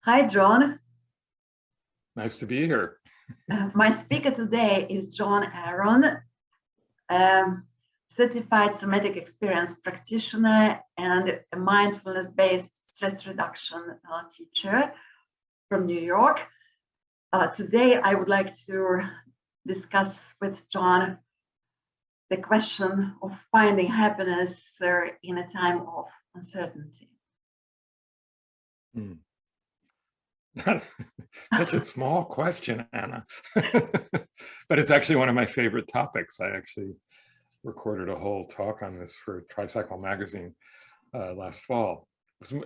Hi, John. Nice to be here. My speaker today is John Aaron, certified somatic experience practitioner and a mindfulness-based stress reduction teacher from New York. Today, I would like to discuss with John the question of finding happiness in a time of uncertainty. Such a small question, Anna. But it's actually one of my favorite topics. I actually recorded a whole talk on this for Tricycle magazine last fall.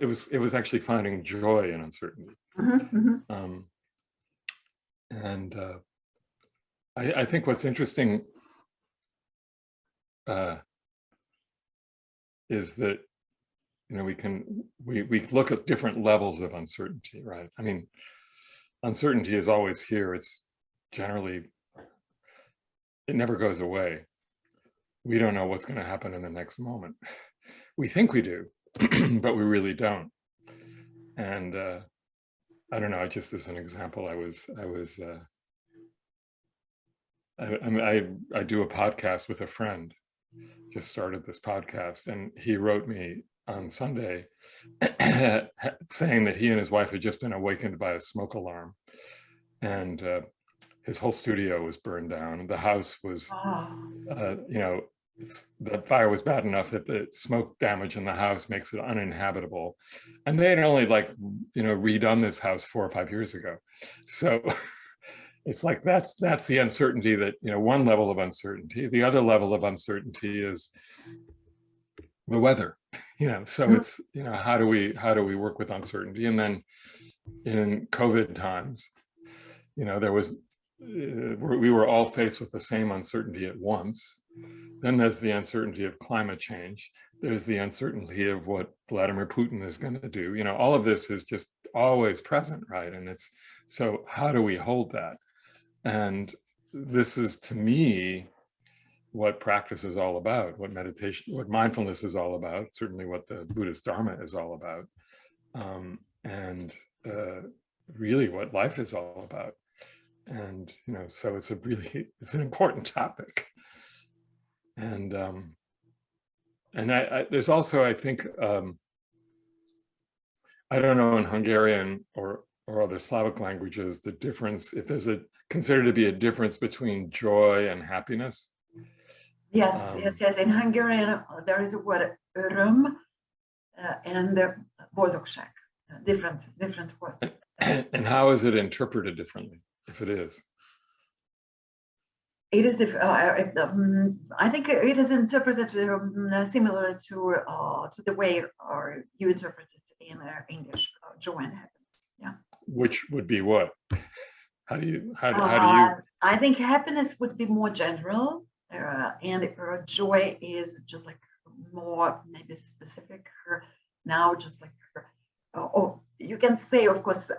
It was actually finding joy in uncertainty. I think what's interesting is that we look at different levels of uncertainty, right? I mean, uncertainty is always here. It's generally, it never goes away. We don't know what's going to happen in the next moment. We think we do, but we really don't. And I don't know, just as an example, I do a podcast with a friend, just started this podcast, and he wrote me on Sunday saying that he and his wife had just been awakened by a smoke alarm, and his whole studio was burned down. The house was, the fire was bad enough that the smoke damage in the house makes it uninhabitable. And they had only redone this house 4 or 5 years ago. So it's like, that's the uncertainty that, one level of uncertainty. The other level of uncertainty is the weather, so it's, how do we work with uncertainty? And then in COVID times, we were all faced with the same uncertainty at once. Then there's the uncertainty of climate change. There's the uncertainty of what Vladimir Putin is going to do. All of this is just always present, right? And so how do we hold that? And this is, to me, what practice is all about, what meditation, what mindfulness is all about, certainly what the Buddhist Dharma is all about, and really what life is all about. And, so it's an important topic. And there's also, I think, I don't know in Hungarian or other Slavic languages, the difference, if there's considered to be a difference between joy and happiness. Yes. In Hungarian, there is a word öröm and boldogság, different words. And how is it interpreted differently, if it is? It is. I think it is interpreted similar to the way you interpret it in English, joy and happiness. Yeah. Which would be what? How do you? I think happiness would be more general, and joy is just like more maybe specific. Now, just like you can say, of course.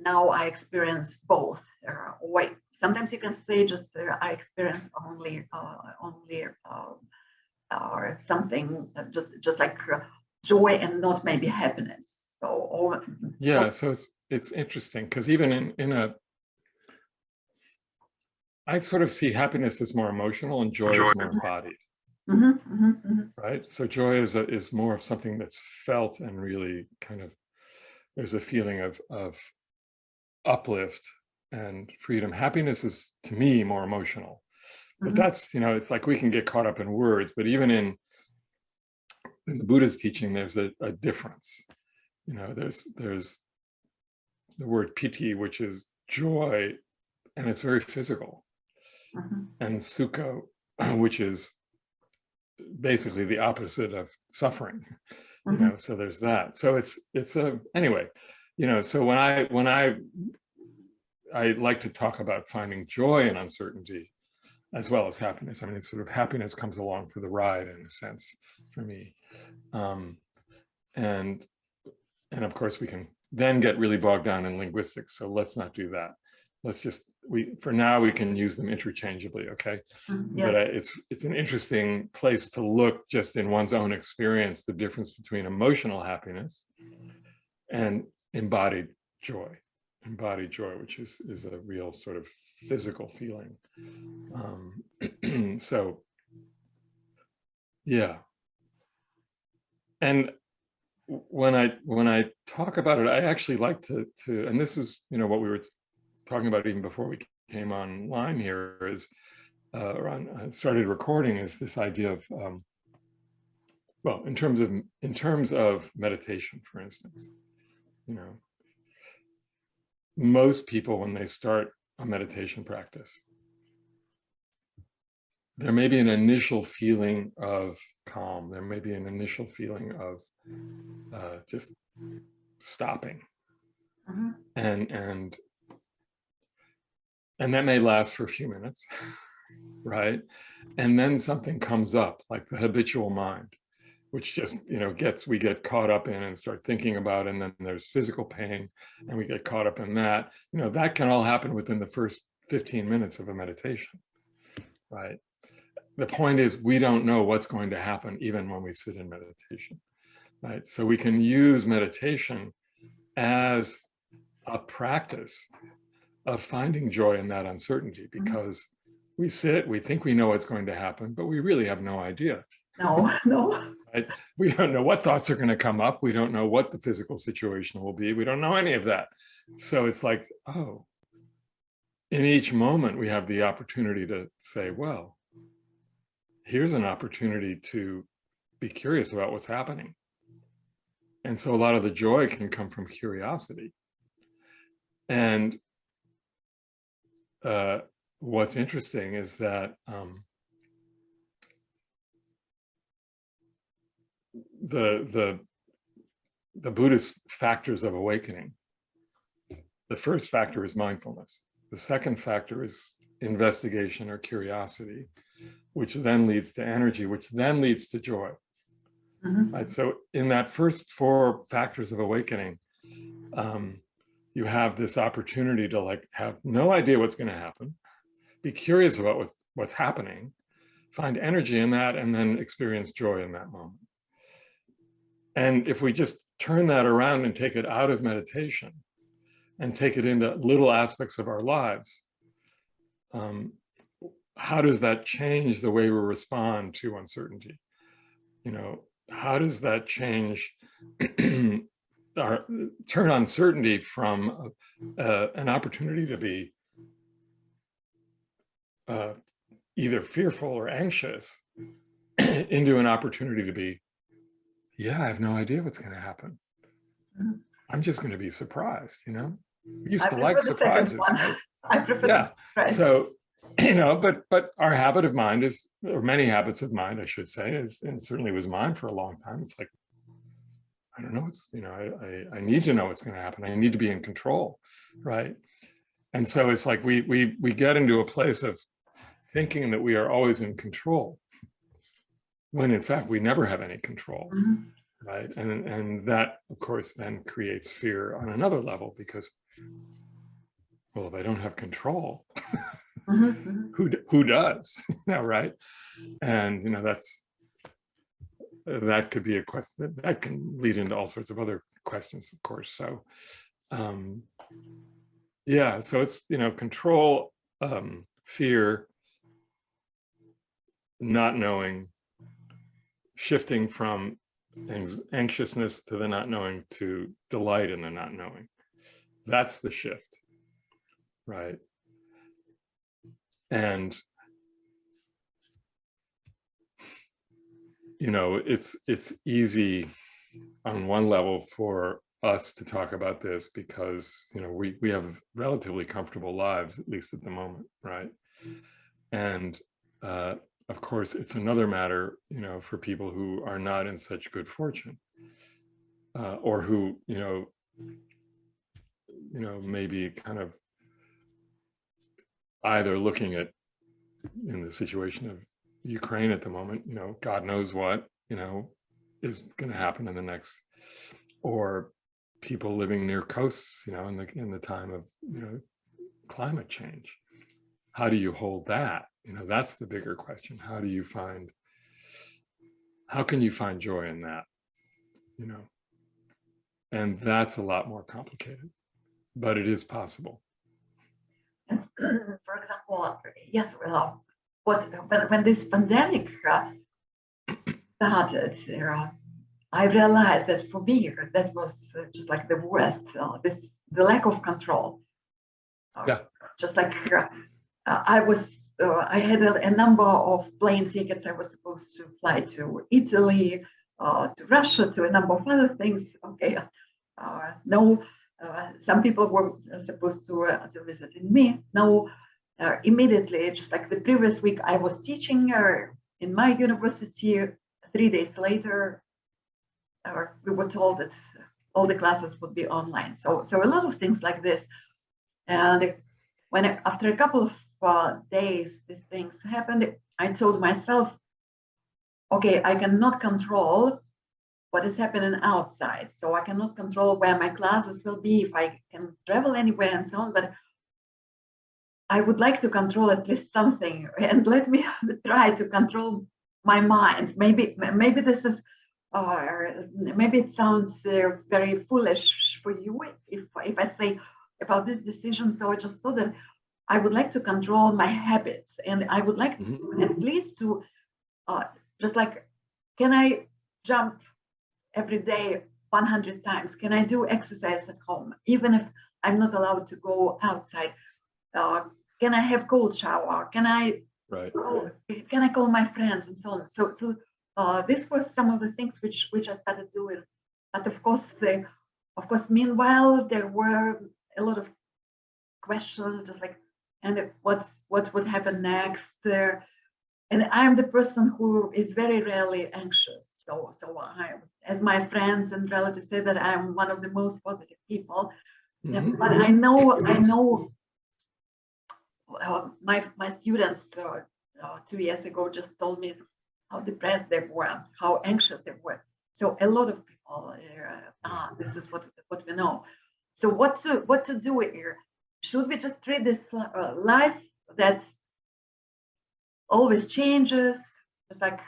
Now I experience both. Or sometimes you can say just I experience only or something just like joy and not maybe happiness. So so it's interesting because even in I sort of see happiness as more emotional and joy is more embodied. Right. So joy is more of something that's felt and really kind of. There's a feeling of uplift and freedom. Happiness is, to me, more emotional. But that's, it's like we can get caught up in words, but even in the Buddha's teaching, there's a difference. There's the word piti, which is joy, and it's very physical. And sukha, which is basically the opposite of suffering. So there's that. So it's anyway, so when I like to talk about finding joy in uncertainty as well as happiness. I mean, it's sort of happiness comes along for the ride in a sense for me. And of course we can then get really bogged down in linguistics. So let's not do that. Let's just, for now we can use them interchangeably, okay? Yes. But it's an interesting place to look just in one's own experience, the difference between emotional happiness and embodied joy, which is a real sort of physical feeling. So, yeah. And when I talk about it, I actually like to, and this is, what we were talking about even before we came online here, is I started recording, is this idea of, well, in terms of meditation, for instance, most people, when they start a meditation practice, there may be an initial feeling of calm. There may be an initial feeling of just stopping, and that may last for a few minutes, right? And then something comes up, like the habitual mind, which just, we get caught up in and start thinking about, and then there's physical pain, and we get caught up in that. That can all happen within the first 15 minutes of a meditation, right? The point is, we don't know what's going to happen even when we sit in meditation, right? So we can use meditation as a practice of finding joy in that uncertainty, because we sit, we think we know what's going to happen, but we really have no idea. No. Right? We don't know what thoughts are going to come up. We don't know what the physical situation will be. We don't know any of that. So it's like, oh, in each moment, we have the opportunity to say, well, here's an opportunity to be curious about what's happening. And so a lot of the joy can come from curiosity. And what's interesting is that the Buddhist factors of awakening, the first factor is mindfulness. The second factor is investigation or curiosity, which then leads to energy, which then leads to joy. Right? So in that first 4 factors of awakening, you have this opportunity to have no idea what's going to happen, be curious about what's happening, find energy in that, and then experience joy in that moment. And if we just turn that around and take it out of meditation and take it into little aspects of our lives, how does that change the way we respond to uncertainty? How does that change turn uncertainty from an opportunity to be either fearful or anxious into an opportunity to be, yeah, I have no idea what's going to happen. I'm just going to be surprised, We used to like surprises, right? I prefer the surprise. So, but our habit of mind is, or many habits of mind, I should say, and certainly was mine for a long time. It's like, I don't know what's, I need to know what's going to happen. I need to be in control, right? And so it's like we get into a place of thinking that we are always in control, when in fact we never have any control, right? And that, of course, then creates fear on another level, because, well, if I don't have control, who does? Right? And that could be a question that can lead into all sorts of other questions, of course. So yeah, so it's control, fear, not knowing, shifting from anxiousness to the not knowing to delight in the not knowing. That's the shift, right? And it's easy on one level for us to talk about this, because we have relatively comfortable lives, at least at the moment, right? And of course, it's another matter, for people who are not in such good fortune, or who maybe kind of either looking at, in the situation of Ukraine at the moment, God knows what is going to happen in the next, or people living near coasts, in the time of climate change. How do you hold that? That's the bigger question. How can you find joy in that? And that's a lot more complicated, but it is possible. And for example, yes, well, when this pandemic started, I realized that for me, that was just like the worst, the lack of control. Yeah. Just like I had a number of plane tickets. I was supposed to fly to Italy, to Russia, to a number of other things. Okay, no, some people were supposed to visit me. No, immediately, just like the previous week, I was teaching in my university. 3 days later, we were told that all the classes would be online. So a lot of things like this. And when after a couple of days, these things happened, I told myself, okay, I cannot control what is happening outside. So I cannot control where my classes will be, if I can travel anywhere and so on, but I would like to control at least something, and let me try to control my mind. Maybe this is, maybe it sounds very foolish for you if I say about this decision. So I just thought that I would like to control my habits, and I would like at least to just like, can I jump every day 100 times? Can I do exercise at home, even if I'm not allowed to go outside? Can I have cold shower? Can I call my friends and so on? So this was some of the things which I started doing. But of course, meanwhile, there were a lot of questions, just like, and what would happen next? And I'm the person who is very rarely anxious. So I, as my friends and relatives say, that I'm one of the most positive people. But I know. My students 2 years ago just told me how depressed they were, how anxious they were. So a lot of people, this is what we know. So what to do here? Should we just treat this life that's always changes? It's like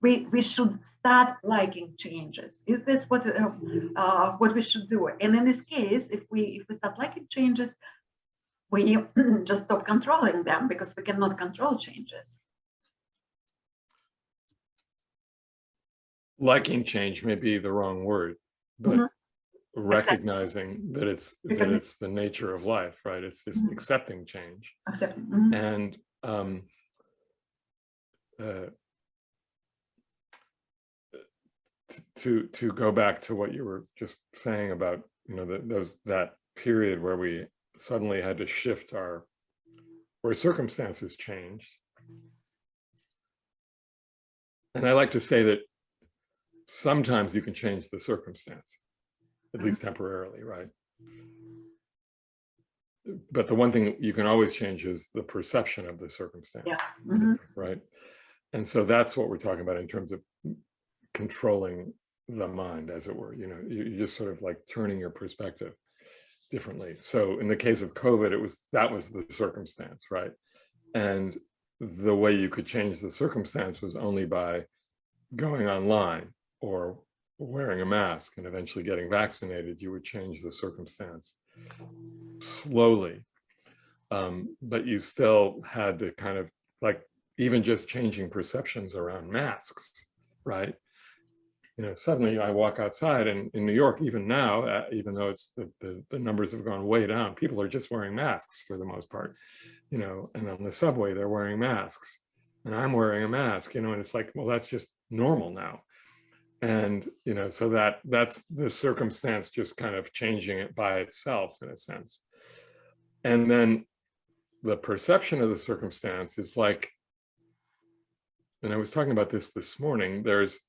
we should start liking changes. Is this what we should do? And in this case, if we start liking changes, we just stop controlling them, because we cannot control changes. Liking change may be the wrong word, but recognizing that it's the nature of life, right? It's just accepting change. And to go back to what you were just saying about, that period where we suddenly had to shift where circumstances changed. And I like to say that sometimes you can change the circumstance, at least temporarily, right? But the one thing you can always change is the perception of the circumstance, right? And so that's what we're talking about in terms of controlling the mind, as it were. You're just sort of like turning your perspective differently. So in the case of COVID, that was the circumstance, right? And the way you could change the circumstance was only by going online or wearing a mask and eventually getting vaccinated. You would change the circumstance slowly, but you still had to kind of, like, even just changing perceptions around masks, right? Suddenly I walk outside, and in New York, even now, even though it's the numbers have gone way down, people are just wearing masks for the most part, and on the subway, they're wearing masks, and I'm wearing a mask, and it's like, well, that's just normal now. And, so that's the circumstance just kind of changing it by itself, in a sense. And then the perception of the circumstance is like, and I was talking about this morning, there's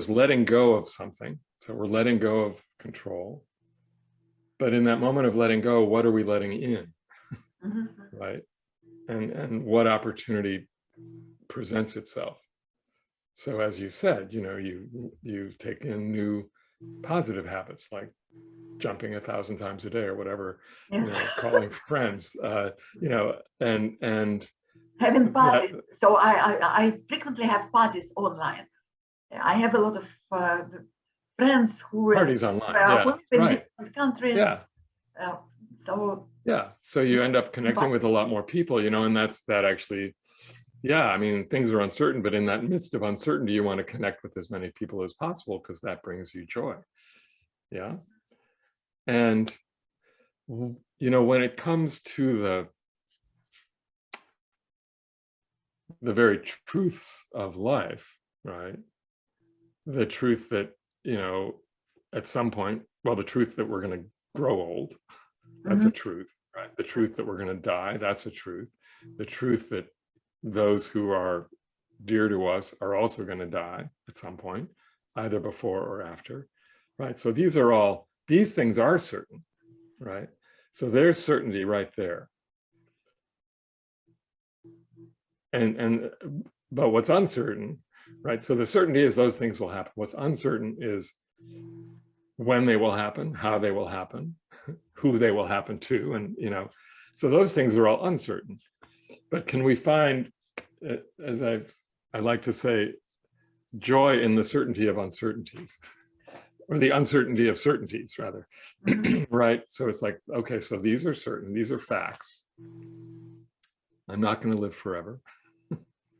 letting go of something. So we're letting go of control. But in that moment of letting go, what are we letting in? Right? And what opportunity presents itself? So as you said, you take in new positive habits, like jumping 1,000 times a day or whatever, calling friends, and having parties. So I frequently have parties online. I have a lot of friends who parties online, who live in right, different countries. yeah, so yeah. So you end up connecting with a lot more people, you know, and that actually, yeah, I mean, things are uncertain, but in that midst of uncertainty, you want to connect with as many people as possible because that brings you joy. Yeah. And, you know, when it comes to the very truths of life, right? The truth that, you know, at some point, well, the truth that we're going to grow old, that's a truth, right? The truth that we're going to die, that's a truth. The truth that those who are dear to us are also going to die at some point, either before or after, right? So these things are certain, right? So there's certainty right there. But what's uncertain, right? So the certainty is those things will happen. What's uncertain is when they will happen, how they will happen, who they will happen to, and, you know, so those things are all uncertain. But can we find, as I like to say, joy in the certainty of uncertainties, or the uncertainty of certainties, rather, right? So it's like, okay, so these are certain, these are facts. I'm not going to live forever.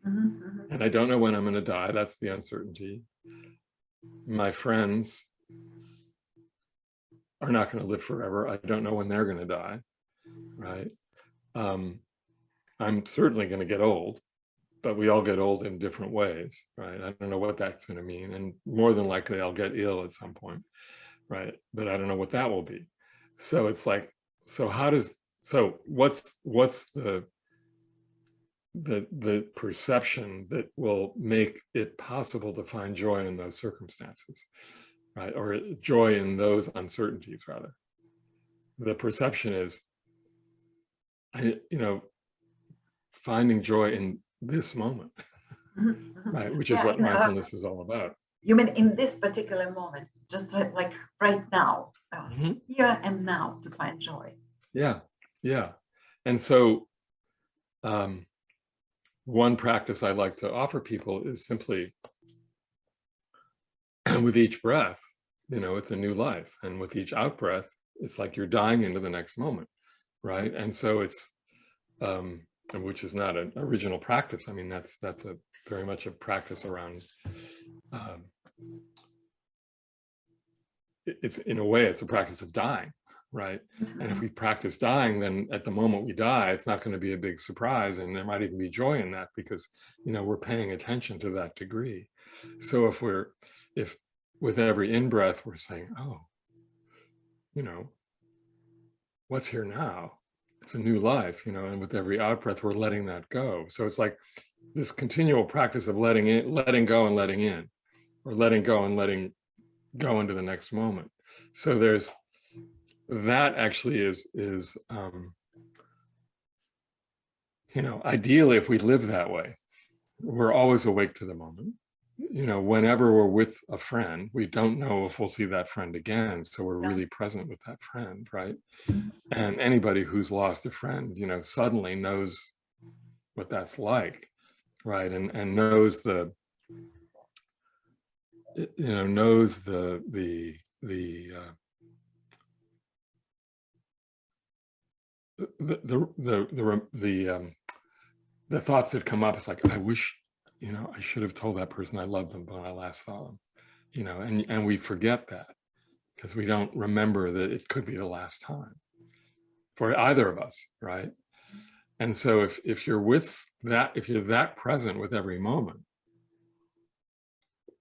And I don't know when I'm going to die. That's the uncertainty. My friends are not going to live forever. I don't know when they're going to die, right? I'm certainly going to get old, but we all get old in different ways, right? I don't know what that's going to mean. And more than likely, I'll get ill at some point, right? But I don't know what that will be. So it's like, so what's the perception that will make it possible to find joy in those circumstances, right? Or joy in those uncertainties, rather. The perception is, finding joy in this moment, right? Which is what mindfulness is all about. You mean in this particular moment, just like right now, here and now, to find joy. Yeah, yeah. And so one practice I like to offer people is simply, with each breath, it's a new life. And with each out breath, it's like you're dying into the next moment, right? And so it's, which is not an original practice. I mean, that's a very much a practice around, it's in a way, it's a practice of dying, right? And if we practice dying, then at the moment we die, it's not going to be a big surprise. And there might even be joy in that because, we're paying attention to that degree. So if with every in-breath, we're saying, oh, what's here now? It's a new life, and with every out-breath, we're letting that go. So it's like this continual practice of letting go and letting in, or letting go and letting go into the next moment. So there's that actually is ideally, if we live that way, we're always awake to the moment. Whenever we're with a friend, we don't know if we'll see that friend again. So we're really present with that friend, right? And anybody who's lost a friend, suddenly knows what that's like, right? And knows the thoughts that come up. It's like, I wish, I should have told that person I loved them when I last saw them, and we forget that because we don't remember that it could be the last time for either of us, right? And so if you're that present with every moment,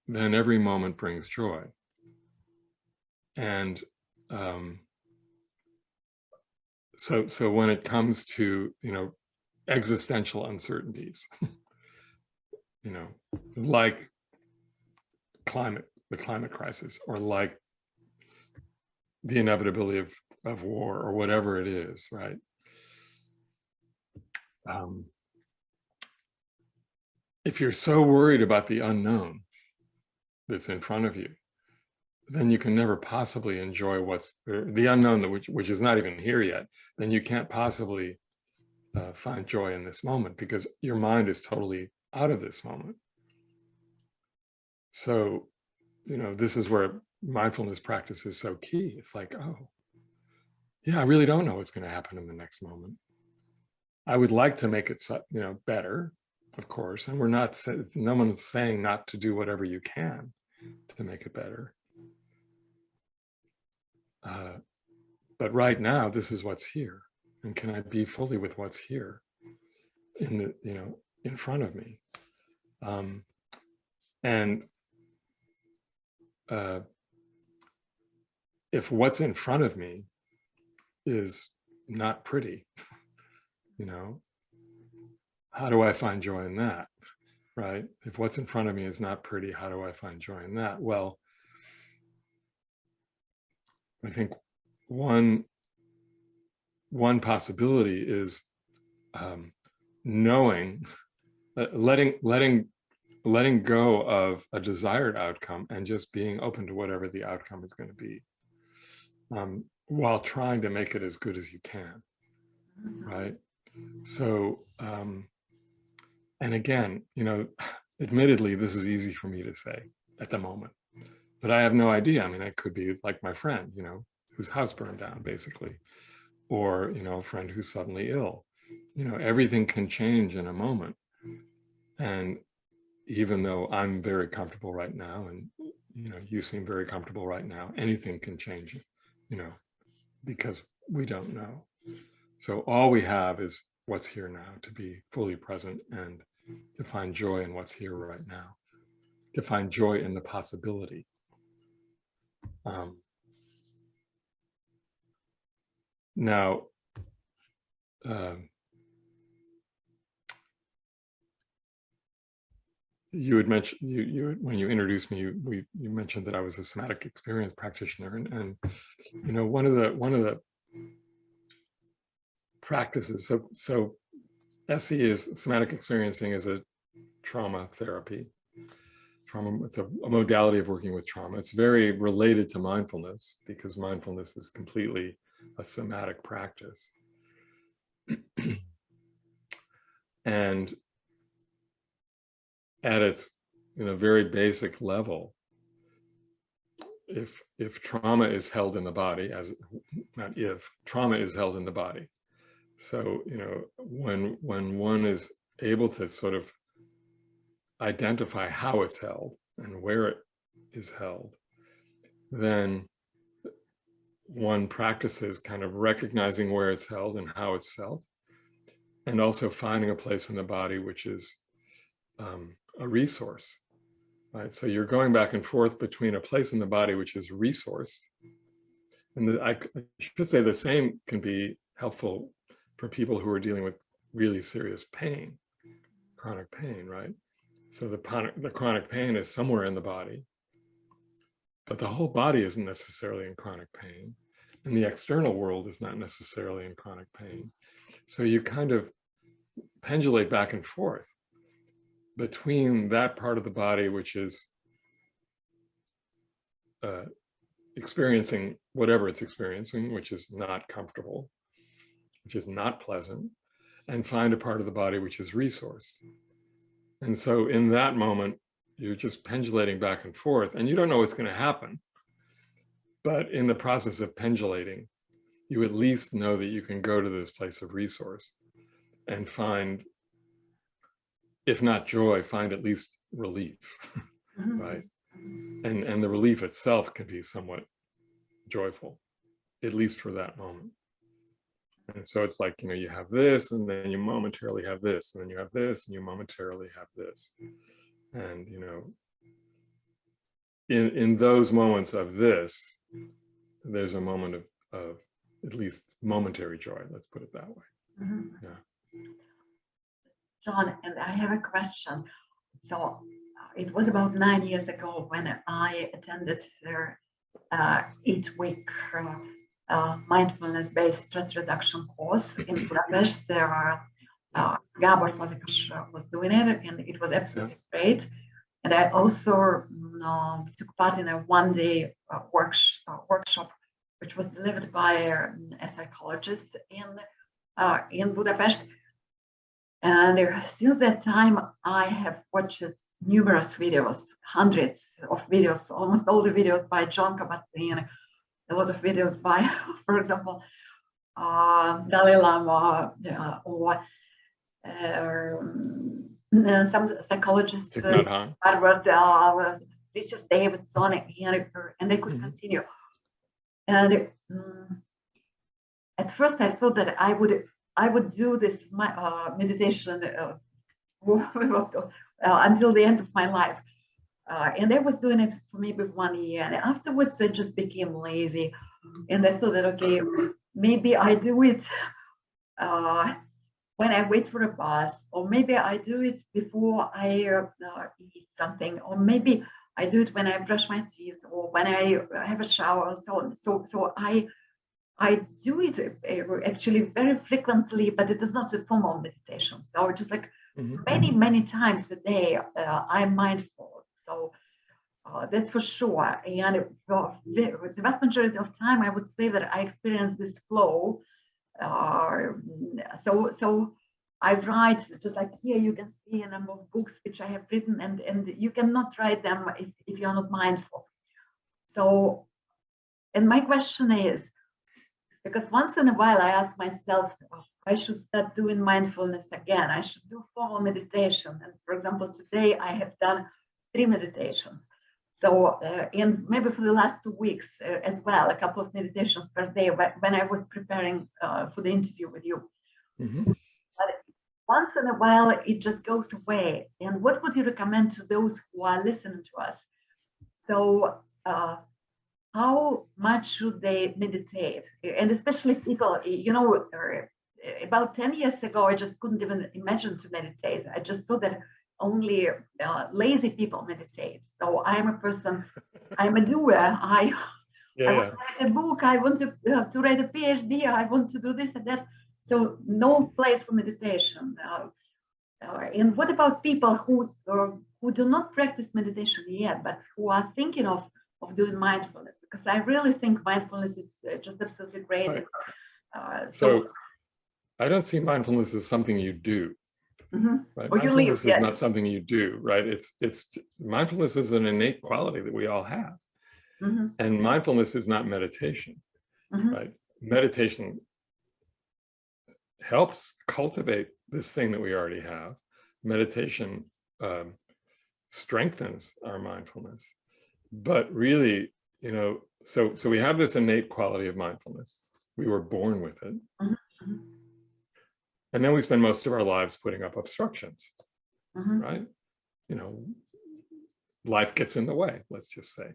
then every moment brings joy. And so when it comes to existential uncertainties, like the climate crisis, or like the inevitability of war, or whatever it is, right? If you're so worried about the unknown that's in front of you, then you can never possibly enjoy the unknown, which is not even here yet. Then you can't possibly find joy in this moment because your mind is totally out of this moment. So, this is where mindfulness practice is so key. It's like, oh, yeah, I really don't know what's going to happen in the next moment. I would like to make it, better, of course. And no one's saying not to do whatever you can to make it better. But right now, this is what's here. And can I be fully with what's here in front of me? If what's in front of me is not pretty, how do I find joy in that, right? If what's in front of me is not pretty, how do I find joy in that? Well, I think one possibility is knowing, letting go of a desired outcome and just being open to whatever the outcome is going to be, while trying to make it as good as you can, right? So, and again, admittedly, this is easy for me to say at the moment, but I have no idea. I mean, I could be like my friend, whose house burned down, basically, or, a friend who's suddenly ill. Everything can change in a moment. And even though I'm very comfortable right now, and, you seem very comfortable right now, anything can change, because we don't know. So all we have is what's here now, to be fully present and to find joy in what's here right now, to find joy in the possibility. Now, you had mentioned, when you introduced me, you mentioned that I was a somatic experience practitioner, and one of the practices. So SE is somatic experiencing, is a trauma therapy. It's a modality of working with trauma. It's very related to mindfulness, because mindfulness is completely a somatic practice. And at its very basic level, if trauma is held in the body, trauma is held in the body. So, when one is able to sort of identify how it's held and where it is held, then one practices kind of recognizing where it's held and how it's felt, and also finding a place in the body which is a resource, right? So you're going back and forth between a place in the body which is resourced, and I should say the same can be helpful for people who are dealing with really serious pain, chronic pain, right? So the chronic pain is somewhere in the body, but the whole body isn't necessarily in chronic pain, and the external world is not necessarily in chronic pain. So you kind of pendulate back and forth between that part of the body which is experiencing whatever it's experiencing, which is not comfortable, which is not pleasant, and find a part of the body which is resourced. And so in that moment, you're just pendulating back and forth, and you don't know what's going to happen. But in the process of pendulating, you at least know that you can go to this place of resource and find, if not joy, find at least relief, right? And the relief itself can be somewhat joyful, at least for that moment. And so it's like, you have this, and then you momentarily have this, and then you have this, and you momentarily have this. And, in those moments of this, there's a moment of at least momentary joy, let's put it that way. Yeah. John, and I have a question. So it was about 9 years ago when I attended their 8-week mindfulness-based stress reduction course in Budapest. There are Gabor Fazekas was doing it, and it was absolutely great. And I also took part in a one-day workshop, which was delivered by a psychologist in Budapest. And since that time, I have watched numerous videos, hundreds of videos, almost all the videos by John Kabat-Zinn, a lot of videos by, for example, Dalai Lama, or some psychologists, Harvard, Richard Davidson, and they could continue. And at first, I thought that I would do this meditation until the end of my life. And I was doing it for maybe 1 year. And afterwards, I just became lazy. And I thought that, okay, maybe I do it when I wait for a bus, or maybe I do it before I eat something, or maybe I do it when I brush my teeth, or when I have a shower, and so on. So I do it actually very frequently, but it is not a formal meditation. So just like many times a day, I'm mindful. So that's for sure. And the vast majority of time, I would say that I experience this flow. So I write, just like here you can see a number of books which I have written, and you cannot write them if you're not mindful. So, and my question is, because once in a while I ask myself, I should start doing mindfulness again. I should do formal meditation. And for example, today I have done 3 meditations. So, and maybe for the last 2 weeks as well, a couple of meditations per day when I was preparing for the interview with you. But once in a while, it just goes away. And what would you recommend to those who are listening to us? So, how much should they meditate? And especially people, you know, about 10 years ago, I just couldn't even imagine to meditate. I just thought that only lazy people meditate. So I'm a person, I'm a doer. I want to write a book. I want to write a PhD. I want to do this and that. So no place for meditation. And what about people who do not practice meditation yet, but who are thinking of doing mindfulness? Because I really think mindfulness is just absolutely great. Right. So I don't see mindfulness as something you do. Right? Or mindfulness is not something you do, right? It's mindfulness is an innate quality that we all have. And mindfulness is not meditation, right? Meditation helps cultivate this thing that we already have. Meditation strengthens our mindfulness. But really, you know, so we have this innate quality of mindfulness. We were born with it. And then we spend most of our lives putting up obstructions, right? You know, life gets in the way, let's just say.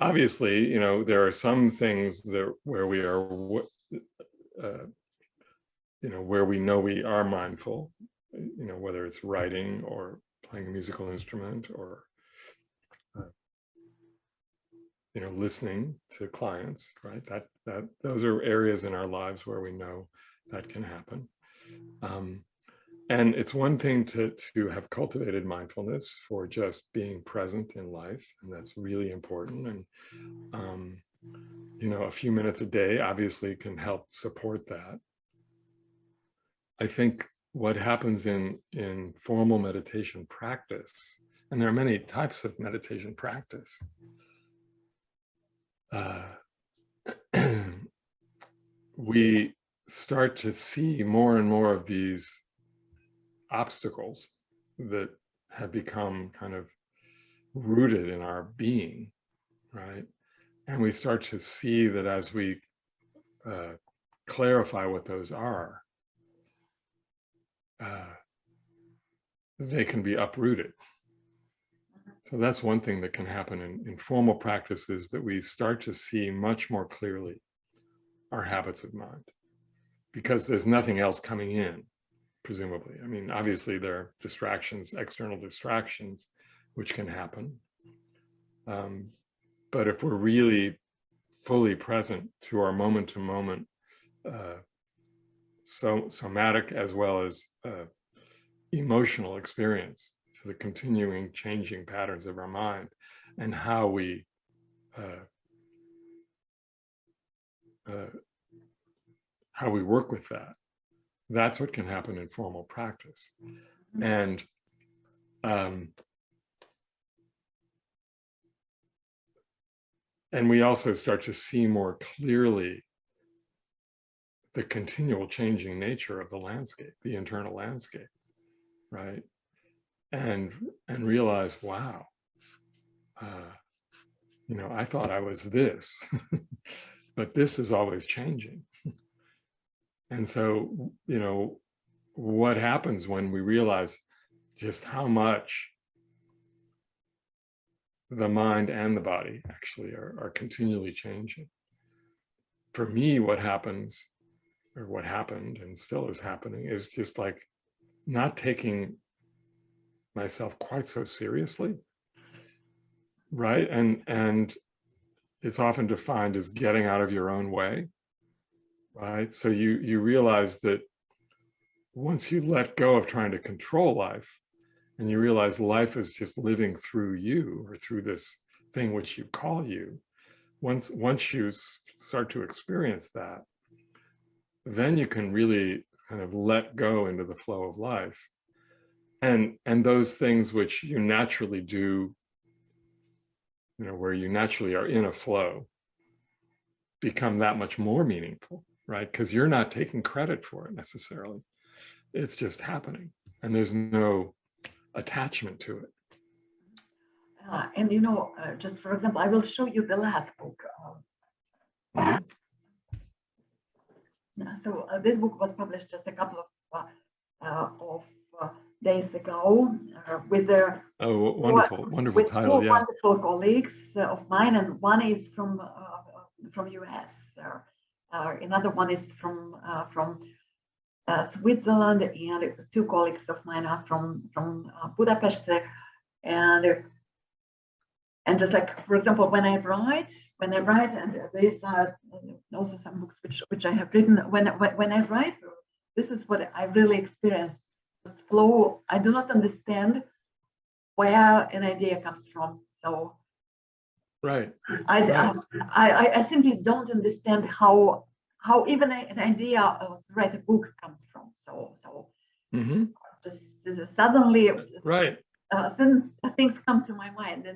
Obviously, you know, there are some things that where we are, you know, where we know we are mindful, you know, whether it's writing or playing a musical instrument or, you know, listening to clients, right? That those are areas in our lives where we know that can happen. And it's one thing to have cultivated mindfulness for just being present in life, and that's really important. And you know, a few minutes a day obviously can help support that. I think what happens in formal meditation practice, and there are many types of meditation practice, we start to see more and more of these obstacles that have become kind of rooted in our being, right? And we start to see that as we clarify what those are, they can be uprooted. So that's one thing that can happen in formal practices, that we start to see much more clearly our habits of mind, because there's nothing else coming in, presumably. I mean, obviously there are distractions, external distractions, which can happen. But if we're really fully present to our moment-to-moment somatic as well as emotional experience, to the continuing changing patterns of our mind and how we work with that, that's what can happen in formal practice. And we also start to see more clearly the continual changing nature of the landscape, the internal landscape, right? And realize, wow, you know, I thought I was this, but this is always changing. And so, you know, what happens when we realize just how much the mind and the body actually are continually changing? For me, what happens, or what happened and still is happening, is just like not taking myself quite so seriously, right? And it's often defined as getting out of your own way, right? So you realize that once you let go of trying to control life, and you realize life is just living through you, or through this thing which you call you, once you start to experience that, then you can really kind of let go into the flow of life. And those things which you naturally do, you know, where you naturally are in a flow, become that much more meaningful, right? Because you're not taking credit for it necessarily. It's just happening, and there's no attachment to it. And you know, just for example, I will show you the last book. So this book was published just a couple of days ago with the wonderful title, two wonderful colleagues of mine, and one is from US. Another one is from Switzerland, and two colleagues of mine are from Budapest. And just like, for example, when I write, and these are also some books which I have written, when I write, this is what I really experience, this flow. I do not understand where an idea comes from. So right. I simply don't understand how even an idea to write a book comes from. So just suddenly, right. Certain things come to my mind,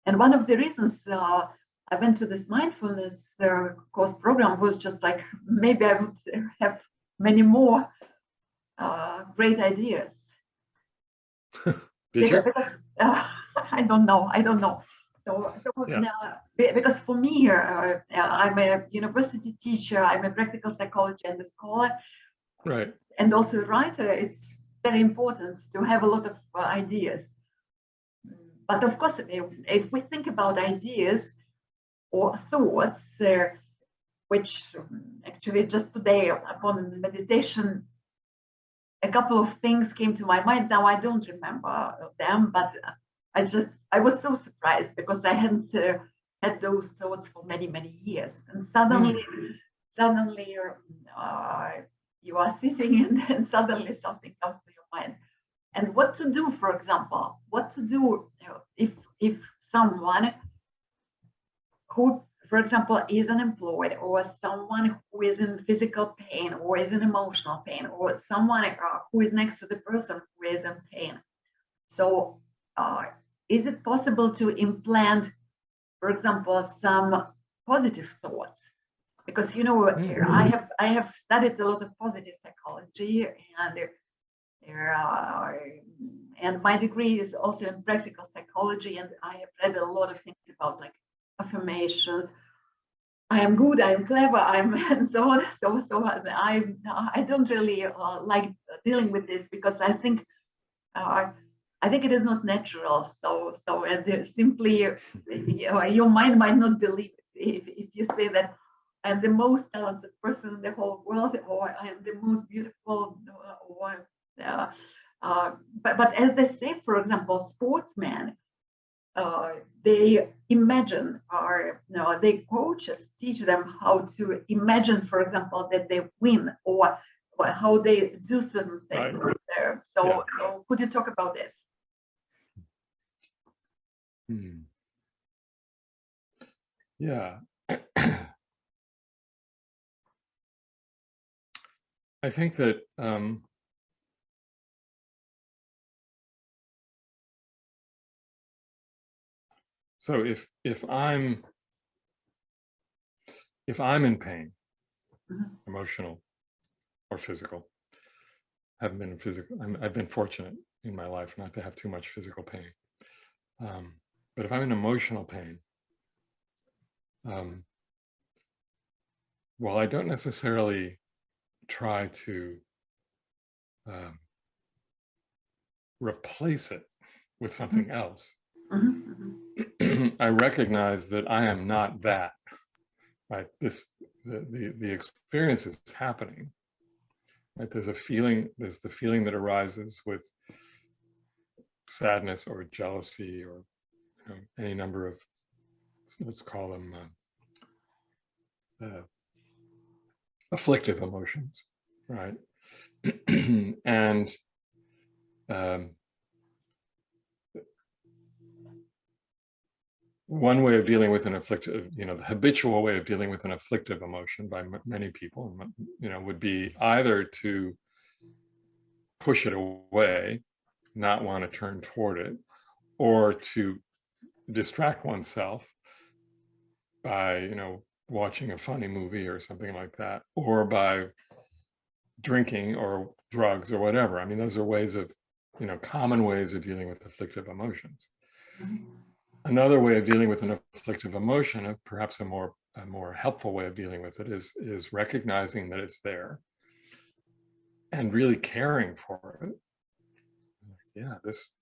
and one of the reasons I went to this mindfulness course program was just like, maybe I would have many more great ideas. Because I don't know. So yeah. Because for me, I'm a university teacher, I'm a practical psychologist and a scholar, right, and also a writer. It's very important to have a lot of ideas. But of course, if we think about ideas or thoughts, which actually just today upon meditation, a couple of things came to my mind. Now I don't remember them, but I was so surprised because I hadn't had those thoughts for many years. And suddenly you are sitting and suddenly something comes to your mind. And what to do, for example, if someone who, for example, is unemployed, or someone who is in physical pain, or is in emotional pain, or someone who is next to the person who is in pain. So is it possible to implant, for example, some positive thoughts? Because, you know, I have studied a lot of positive psychology, and my degree is also in practical psychology, and I have read a lot of things about like affirmations. I am good, I am clever, and so on. So I don't really like dealing with this, because I think it is not natural. So simply, your mind might not believe it if you say that I'm the most talented person in the whole world, or I am the most beautiful, but as they say, for example, sportsmen, they imagine, or their coaches teach them how to imagine, for example, that they win, or how they do certain things. Right. So could you talk about this? Yeah. I think that so if I'm in pain, emotional or physical, I've been fortunate in my life not to have too much physical pain. But if I'm in emotional pain, well, I don't necessarily try to replace it with something else. I recognize that I am not that, right? The experience is happening, right? There's the feeling that arises with sadness or jealousy or any number of, let's call them afflictive emotions, right? And one way of dealing with an afflictive, the habitual way of dealing with an afflictive emotion by many people, would be either to push it away, not want to turn toward it, or to distract oneself by, watching a funny movie or something like that, or by drinking or drugs or whatever. I mean, those are ways of, common ways of dealing with afflictive emotions. Another way of dealing with an afflictive emotion, perhaps a more helpful way of dealing with it, is recognizing that it's there and really caring for it. Yeah, this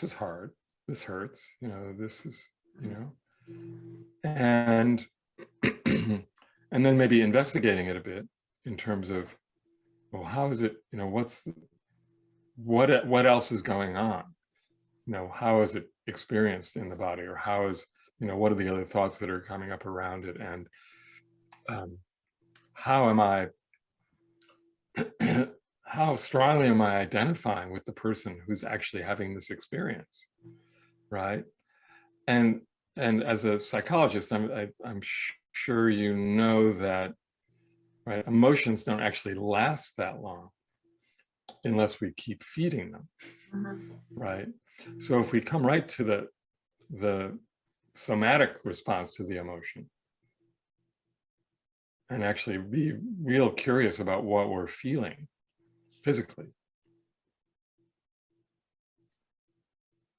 is hard. This hurts. This is, and and then maybe investigating it a bit in terms of, well, how is it? What else is going on? How is it experienced in the body, or how is, what are the other thoughts that are coming up around it, and how am I how strongly am I identifying with the person who's actually having this experience, right? And as a psychologist, I'm sure you know that, right, emotions don't actually last that long unless we keep feeding them, right? So if we come right to the somatic response to the emotion and actually be real curious about what we're feeling physically,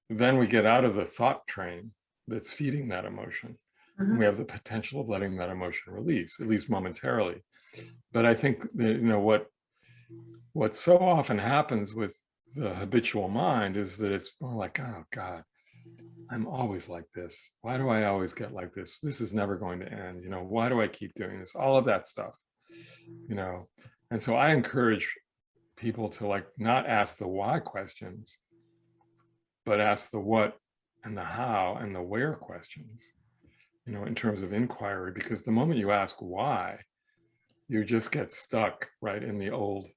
then we get out of the thought train that's feeding that emotion. And we have the potential of letting that emotion release, at least momentarily. But I think that, what so often happens with the habitual mind is that it's more like, oh God, I'm always like this. Why do I always get like this? This is never going to end. Why do I keep doing this? All of that stuff, And so I encourage people to not ask the why questions, but ask the what and the how and the where questions, in terms of inquiry, because the moment you ask why, you just get stuck right in the old,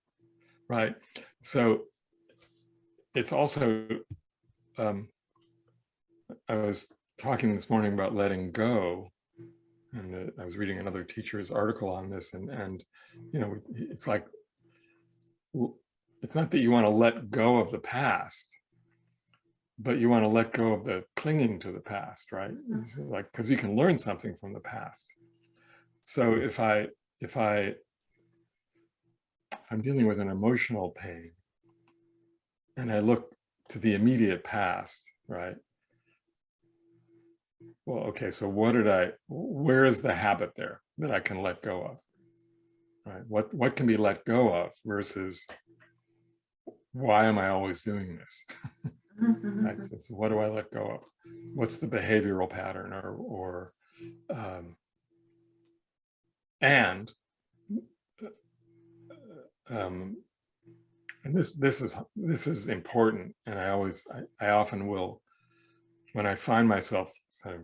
right? So it's also, I was talking this morning about letting go, and I was reading another teacher's article on this, and it's like, it's not that you want to let go of the past, but you want to let go of the clinging to the past, right? Like, because you can learn something from the past. So if I'm dealing with an emotional pain and I look to the immediate past, right? Well, okay, so where is the habit there that I can let go of, right? What can be let go of versus why am I always doing this? Right? So what do I let go of? What's the behavioral pattern, and this is important, and I often will, when I find myself kind of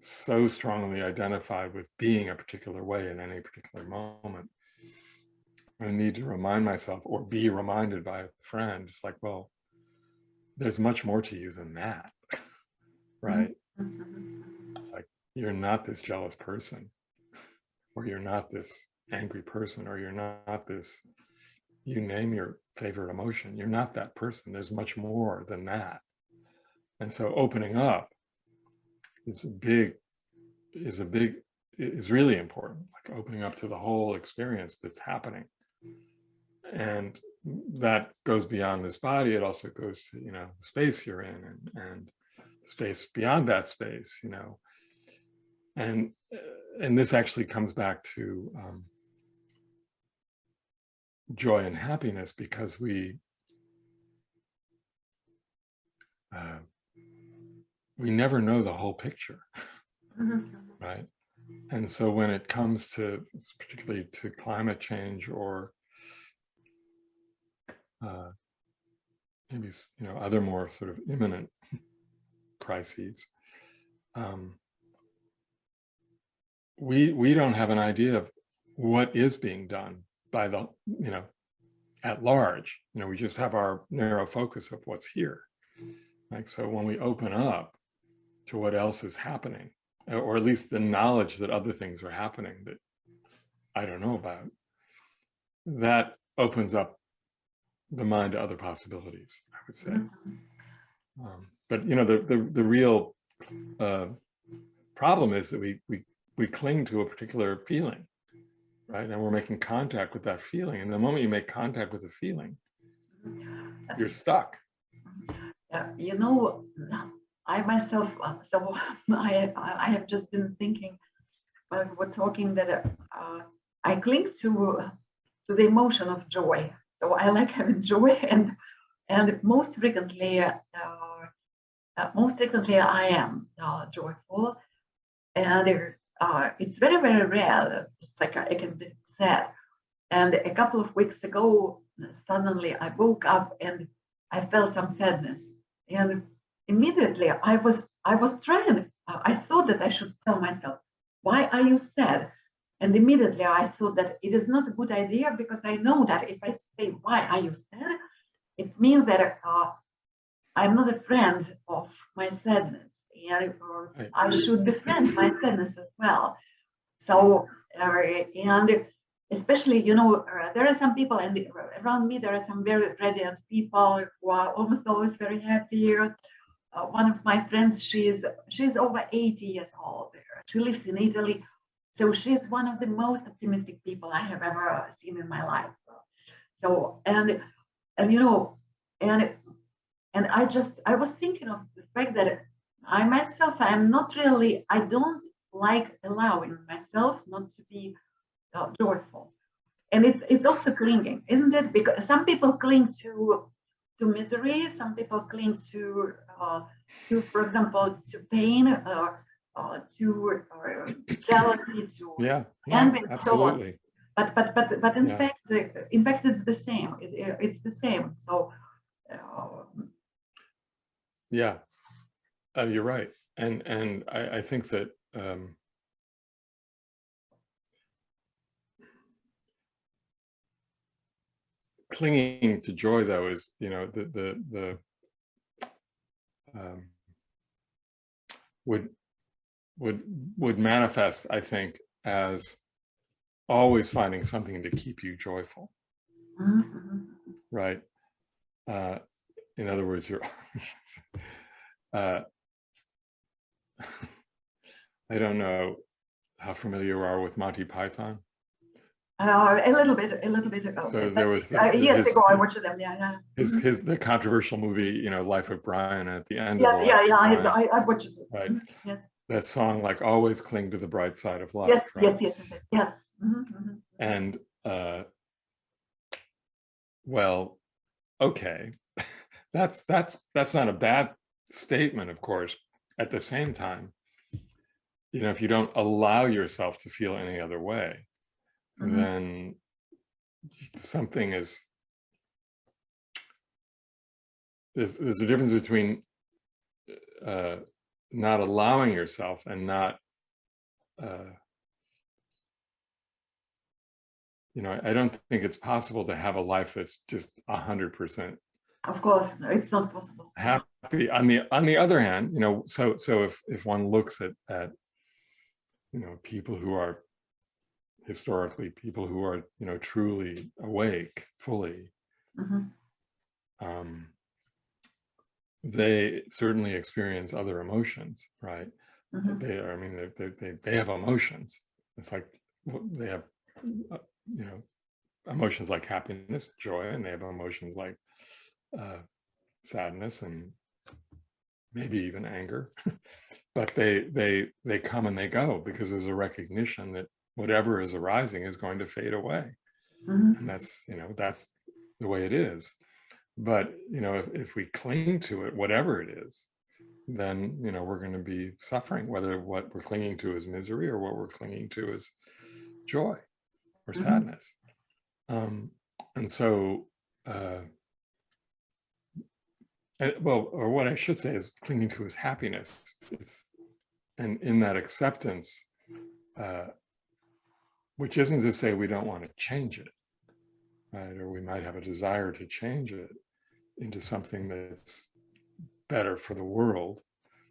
so strongly identified with being a particular way in any particular moment, I need to remind myself or be reminded by a friend. It's like, well, there's much more to you than that, right? It's like, you're not this jealous person, or you're not this, angry person, or you're not this, you name your favorite emotion, you're not that person. There's much more than that. And so opening up is really important, like opening up to the whole experience that's happening. And that goes beyond this body. It also goes to, the space you're in, and the space beyond that space, and this actually comes back to joy and happiness, because we never know the whole picture, right? And so when it comes to, particularly to climate change, or maybe other more sort of imminent crises, we don't have an idea of what is being done by the at large. We just have our narrow focus of what's here. Like, so when we open up to what else is happening, or at least the knowledge that other things are happening that I don't know about, that opens up the mind to other possibilities, I would say. But the real problem is that we cling to a particular feeling, right? And we're making contact with that feeling. And the moment you make contact with a feeling, you're stuck. I myself, so I have just been thinking while we're talking that I cling to the emotion of joy. So I like having joy, and most frequently I am joyful, and it's very, very rare, just like I can be sad. And a couple of weeks ago, suddenly I woke up and I felt some sadness, and immediately I was trying. I thought that I should tell myself, "Why are you sad?" And immediately I thought that it is not a good idea, because I know that if I say, "Why are you sad?" it means that I'm not a friend of my sadness, or I should befriend my sadness as well. So, and especially, there are some people, and around me, there are some very radiant people who are almost always very happy. One of my friends, she's over 80 years old. She lives in Italy. So she's one of the most optimistic people I have ever seen in my life. So, and I was thinking of the fact that I myself, I don't like allowing myself not to be joyful. And it's also clinging, isn't it? Because some people cling to misery, some people cling to for example, to pain, to jealousy, to envy, and so on. But in fact, it's the same. It's the same. So you're right, and I think that clinging to joy, though, is would manifest, I think, as always finding something to keep you joyful, right? In other words, you're I don't know how familiar you are with Monty Python. A little bit. So there was years ago I watched them. The controversial movie, Life of Brian. At the end, I watched it. Right. Yes. That song, like, always cling to the bright side of life. Yes, right? yes. And well, okay, that's not a bad statement, of course. At the same time, if you don't allow yourself to feel any other way, then something is, there's a difference between not allowing yourself and not, I don't think it's possible to have a life that's just 100%. Of course, no, it's not possible. Happy. On the other hand, so if one looks at people who are historically, people who are, truly awake fully, they certainly experience other emotions, right? They have emotions. It's like they have, emotions like happiness, joy, and they have emotions like sadness and maybe even anger. But they come and they go because there's a recognition that whatever is arising is going to fade away, and that's the way it is. But if we cling to it, whatever it is, then we're going to be suffering, whether what we're clinging to is misery or what we're clinging to is joy or sadness. And so or what I should say is clinging to is happiness. And in that acceptance, which isn't to say we don't want to change it, right? Or we might have a desire to change it into something that's better for the world,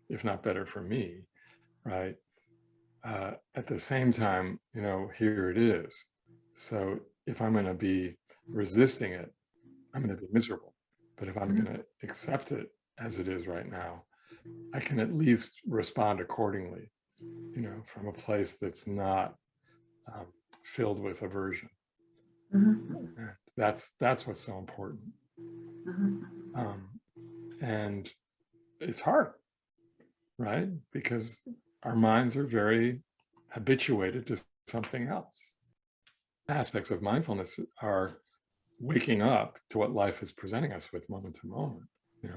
if not better for me, right? At the same time, here it is. So if I'm going to be resisting it, I'm going to be miserable. But if I'm going to accept it as it is right now, I can at least respond accordingly, from a place that's not filled with aversion. That's what's so important. And it's hard, right? Because our minds are very habituated to something else. Aspects of mindfulness are waking up to what life is presenting us with moment to moment,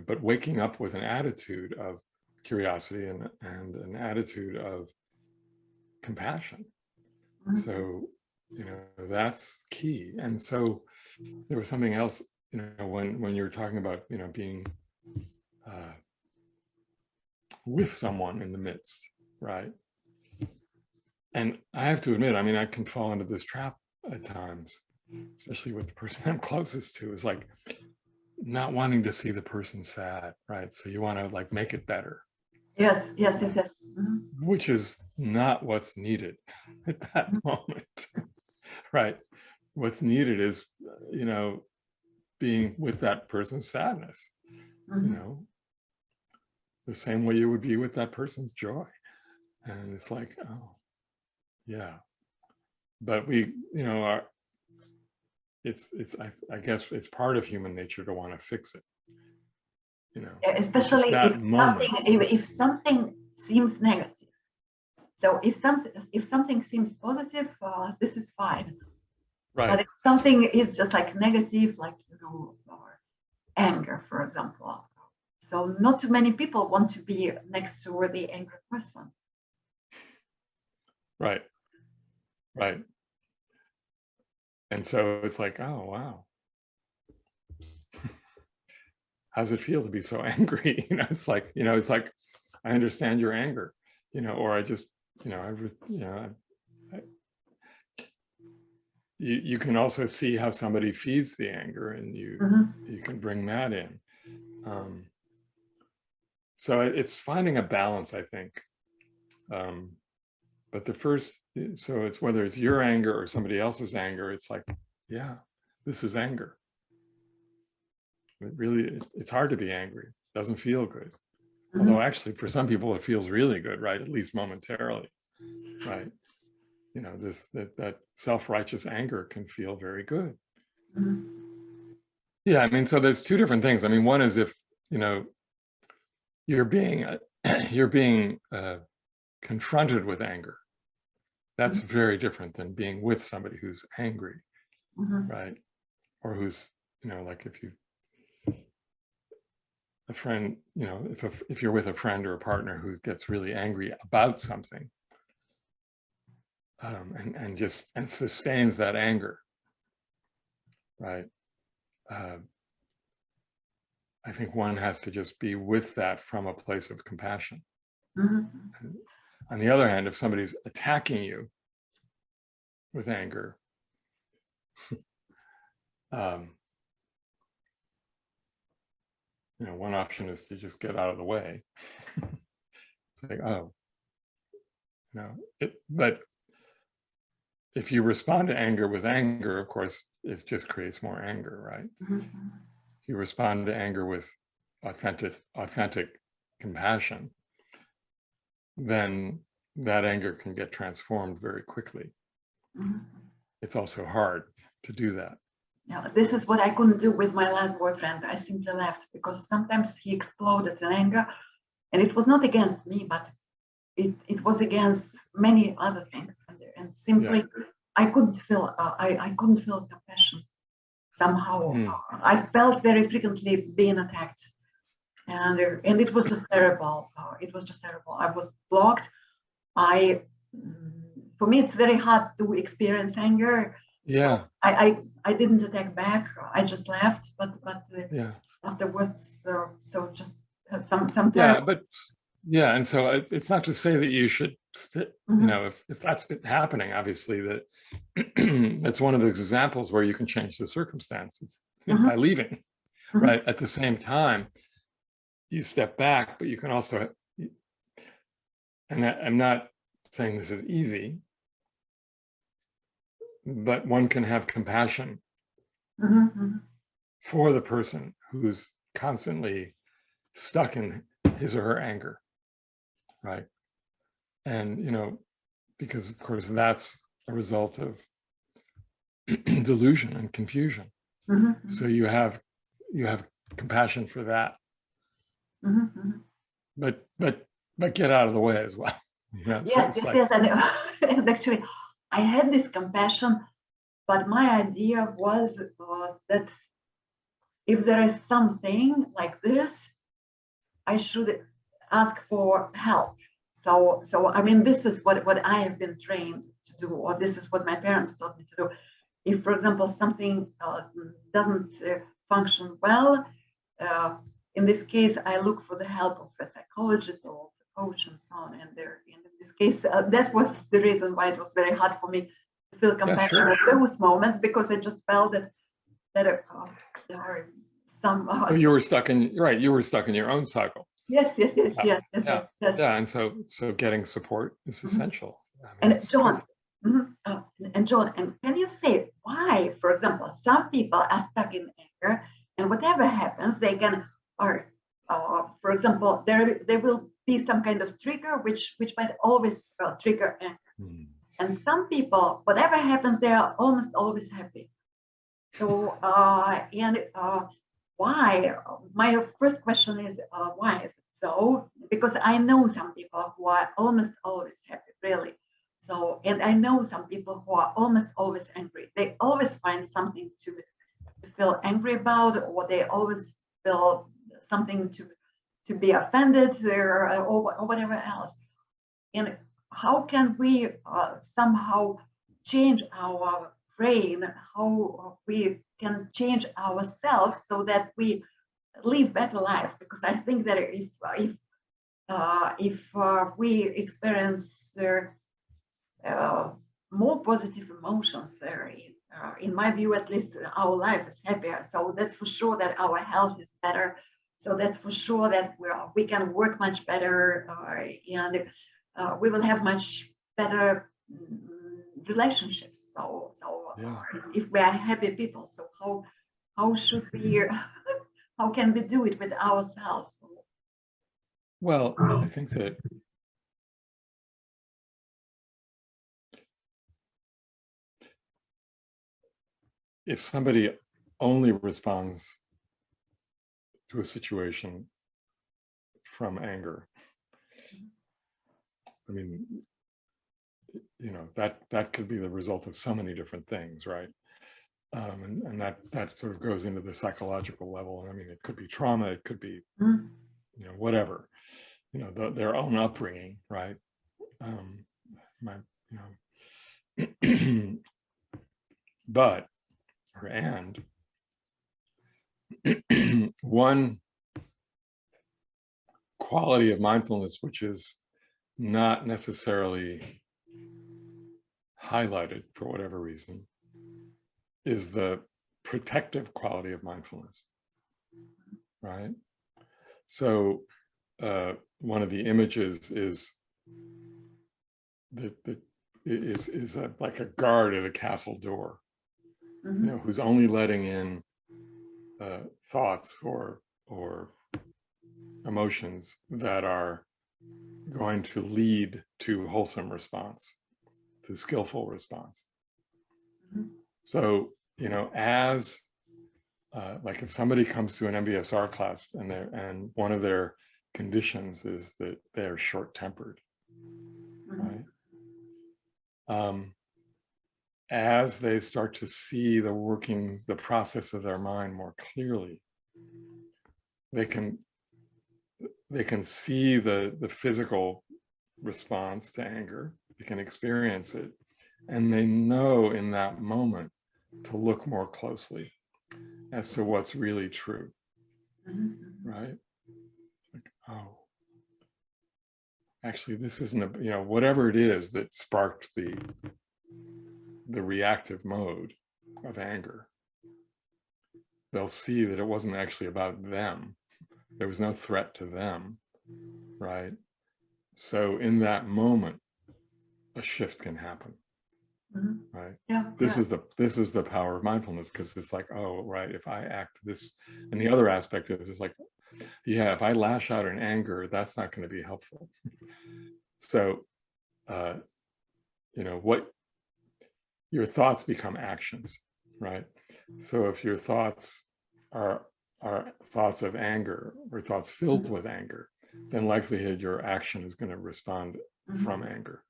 but waking up with an attitude of curiosity and an attitude of compassion. So, that's key. And so there was something else, when you were talking about, being with someone in the midst, right? And I have to admit, I can fall into this trap at times, especially with the person I'm closest to, is like not wanting to see the person sad, right? So you want to like make it better. Yes. Which is not what's needed at that moment, right? What's needed is, being with that person's sadness, the same way you would be with that person's joy. And it's like, oh, yeah. But we, I guess it's part of human nature to want to fix it, especially if something seems negative. So if something seems positive, this is fine. Right. But if something is just like negative, like or anger, for example, so not too many people want to be next to the angry person. Right. And so it's like, oh wow, how's it feel to be so angry? It's like I understand your anger, or I just, you can also see how somebody feeds the anger, and you can bring that in. So it's finding a balance, I think. But so it's whether it's your anger or somebody else's anger, it's like, yeah, this is anger. It's hard to be angry. It doesn't feel good. Although actually for some people it feels really good, right? At least momentarily, right? That self-righteous anger can feel very good. Yeah, so there's two different things. One is if, you're being confronted with anger. That's very different than being with somebody who's angry, right? Or who's, like if a friend, if you're with a friend or a partner who gets really angry about something, and sustains that anger, right? I think one has to just be with that from a place of compassion. On the other hand, if somebody's attacking you with anger, one option is to just get out of the way. It's like, oh, but if you respond to anger with anger, of course, it just creates more anger, right? If you respond to anger with authentic compassion, then that anger can get transformed very quickly. It's also hard to do that. Yeah, this is what I couldn't do with my last boyfriend. I simply left because sometimes he exploded in anger, and it was not against me, but it was against many other things, and simply I couldn't feel I couldn't feel compassion somehow. I felt very frequently being attacked, and it was just terrible. It was just terrible. I was blocked. For me, it's very hard to experience anger. Yeah. I didn't attack back. I just left, but afterwards, so just have some terrible. And so it's not to say that you should, you know, if that's happening, obviously that that's one of the examples where you can change the circumstances by leaving, right? At the same time, you step back, but you can also, and I'm not saying this is easy, but one can have compassion for the person who's constantly stuck in his or her anger, right? And, you know, because of course that's a result of delusion and confusion. So you have compassion for that, but get out of the way as well. You know, Yes. And actually, I had this compassion, but my idea was that if there is something like this, I should ask for help. So I mean, this is what I have been trained to do, or this is what my parents taught me to do. If, for example, something doesn't function well, in this case, I look for the help of a psychologist or a coach and so on. And in this case, that was the reason why it was very hard for me to feel compassion at those moments, because I just felt that there are some. You were stuck in You were stuck in your own cycle. Yes. And so getting support is essential. I mean, and John, and can you say why, for example, some people are stuck in anger, and whatever happens, they can, or for example, there will be some kind of trigger which might always trigger anger. And some people, whatever happens, they are almost always happy. So why? My first question is why is it so? Because I know some people who are almost always happy, really. So, and I know some people who are almost always angry. They always find something to feel angry about, or they always feel something to be offended or whatever else. And how can we somehow change our brain? How we can change ourselves so that we live better life? Because I think that if we experience more positive emotions, in my view, at least, our life is happier. So that's for sure that our health is better. So that's for sure that we can work much better, and we will have much better relationships. So if we are happy people, so how should we? How can we do it with ourselves? Well, I think that if somebody only responds to a situation from anger, I mean, you know, that could be the result of so many different things, right? And that sort of goes into the psychological level. I mean, it could be trauma, it could be, you know, whatever, you know, their own upbringing, right? But one quality of mindfulness, which is not necessarily highlighted for whatever reason, is the protective quality of mindfulness, right? So one of the images is the like a guard at a castle door, Mm-hmm. you know, who's only letting in thoughts or emotions that are going to lead to wholesome response, to skillful response. Mm-hmm. So, you know, as like if somebody comes to an MBSR class and one of their conditions is that they're short-tempered, Mm-hmm. right? As they start to see the process of their mind more clearly, they can see the physical response to anger. They can experience it, and they know in that moment to look more closely as to what's really true, Mm-hmm. right? Like, oh, actually, this isn't you know, whatever it is that sparked the reactive mode of anger. They'll see that it wasn't actually about them. There was no threat to them, right? So in that moment, a shift can happen, Mm-hmm. right? Yeah, This yeah. is the power of mindfulness, because it's like, oh, right, if I act this, and the other aspect is like, yeah, if I lash out in anger, that's not going to be helpful. So, you know, what your thoughts become actions, right? So if your thoughts are thoughts of anger or thoughts filled with anger, then likelihood your action is going to respond from anger.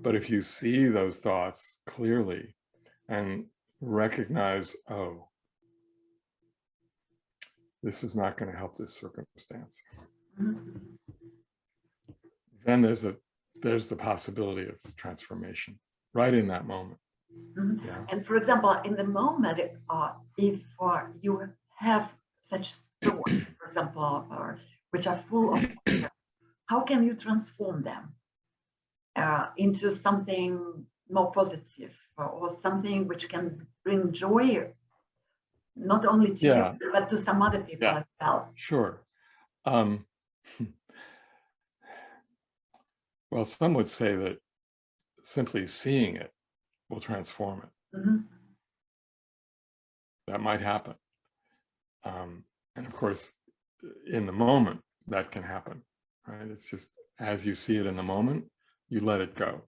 But if you see those thoughts clearly and recognize, oh, this is not going to help this circumstance, Mm-hmm. then there's the possibility of transformation right in that moment. Mm-hmm. Yeah. And for example, in the moment, if you have such thoughts, for example, which are full of anger, how can you transform them into something more positive or something which can bring joy, not only to you, but to some other people as well? Sure. Well, some would say that simply seeing it will transform it. Mm-hmm. That might happen. And of course, in the moment, that can happen, right? It's just as you see it in the moment, you let it go.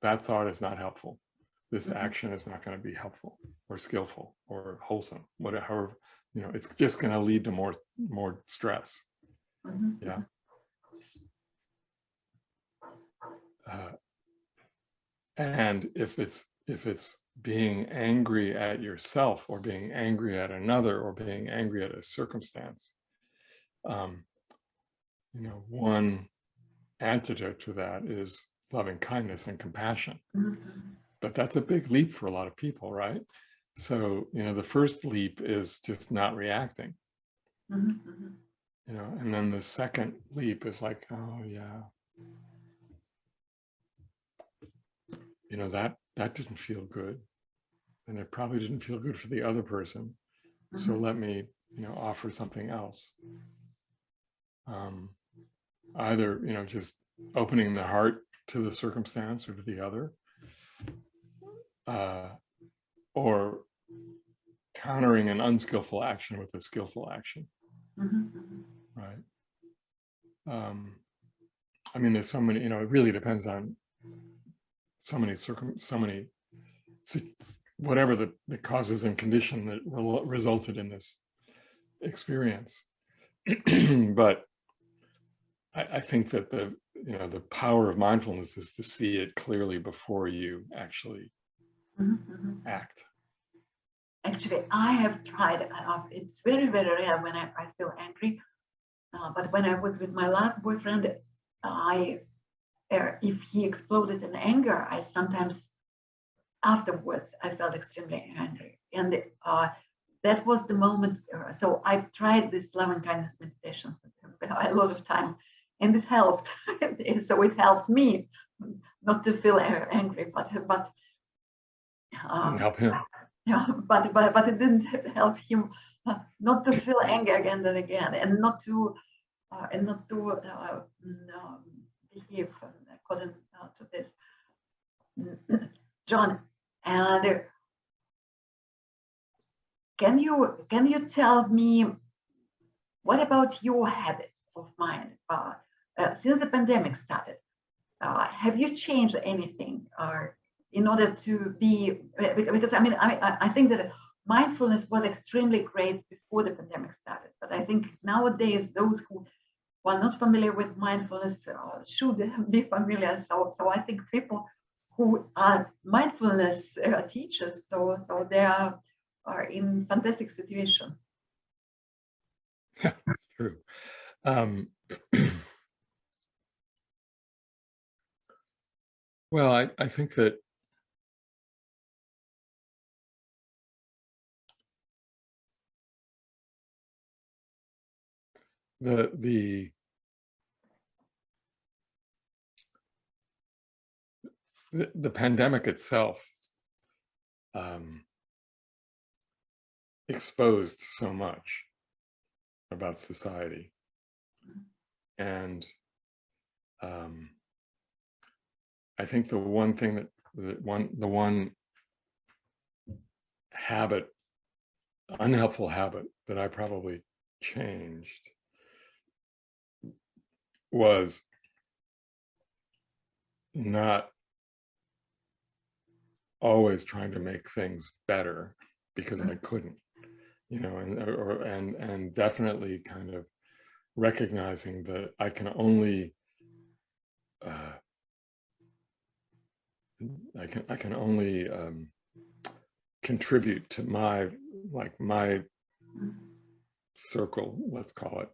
That thought is not helpful. This action is not going to be helpful or skillful or wholesome, whatever, you know, it's just going to lead to more stress. Mm-hmm. Yeah. And if it's being angry at yourself or being angry at another or being angry at a circumstance, you know, one antidote to that is loving kindness and compassion. Mm-hmm. But that's a big leap for a lot of people, right? So, you know, the first leap is just not reacting, Mm-hmm. you know, and then the second leap is like, oh yeah, you know, that didn't feel good, and it probably didn't feel good for the other person. So let me, you know, offer something else. Either, you know, just opening the heart to the circumstance or to the other, or countering an unskillful action with a skillful action, right? I mean, there's so many, you know, it really depends on so many whatever the causes and condition that resulted in this experience. But I think that the power of mindfulness is to see it clearly before you actually act. Actually, I have tried. It's very, very rare when I feel angry. But when I was with my last boyfriend, if he exploded in anger, I sometimes afterwards I felt extremely angry, and that was the moment. So I tried this loving kindness meditation a lot of time, and it helped. So it helped me not to feel angry, but Help him. yeah, but it didn't help him not to feel anger again and again, and not to behave gotten to this. John, and can you tell me, what about your habits of mind since the pandemic started? Have you changed anything in order to be, because I mean, I think that mindfulness was extremely great before the pandemic started, but I think nowadays those who are not familiar with mindfulness should be familiar. So I think people who are mindfulness teachers, so they are in fantastic situation. Yeah, that's true. Well, I think that the pandemic itself exposed so much about society, and I think the one thing that the one habit, unhelpful habit, that I probably changed was not always trying to make things better because I couldn't, you know, and definitely kind of recognizing that I can only I can only contribute to my circle, let's call it.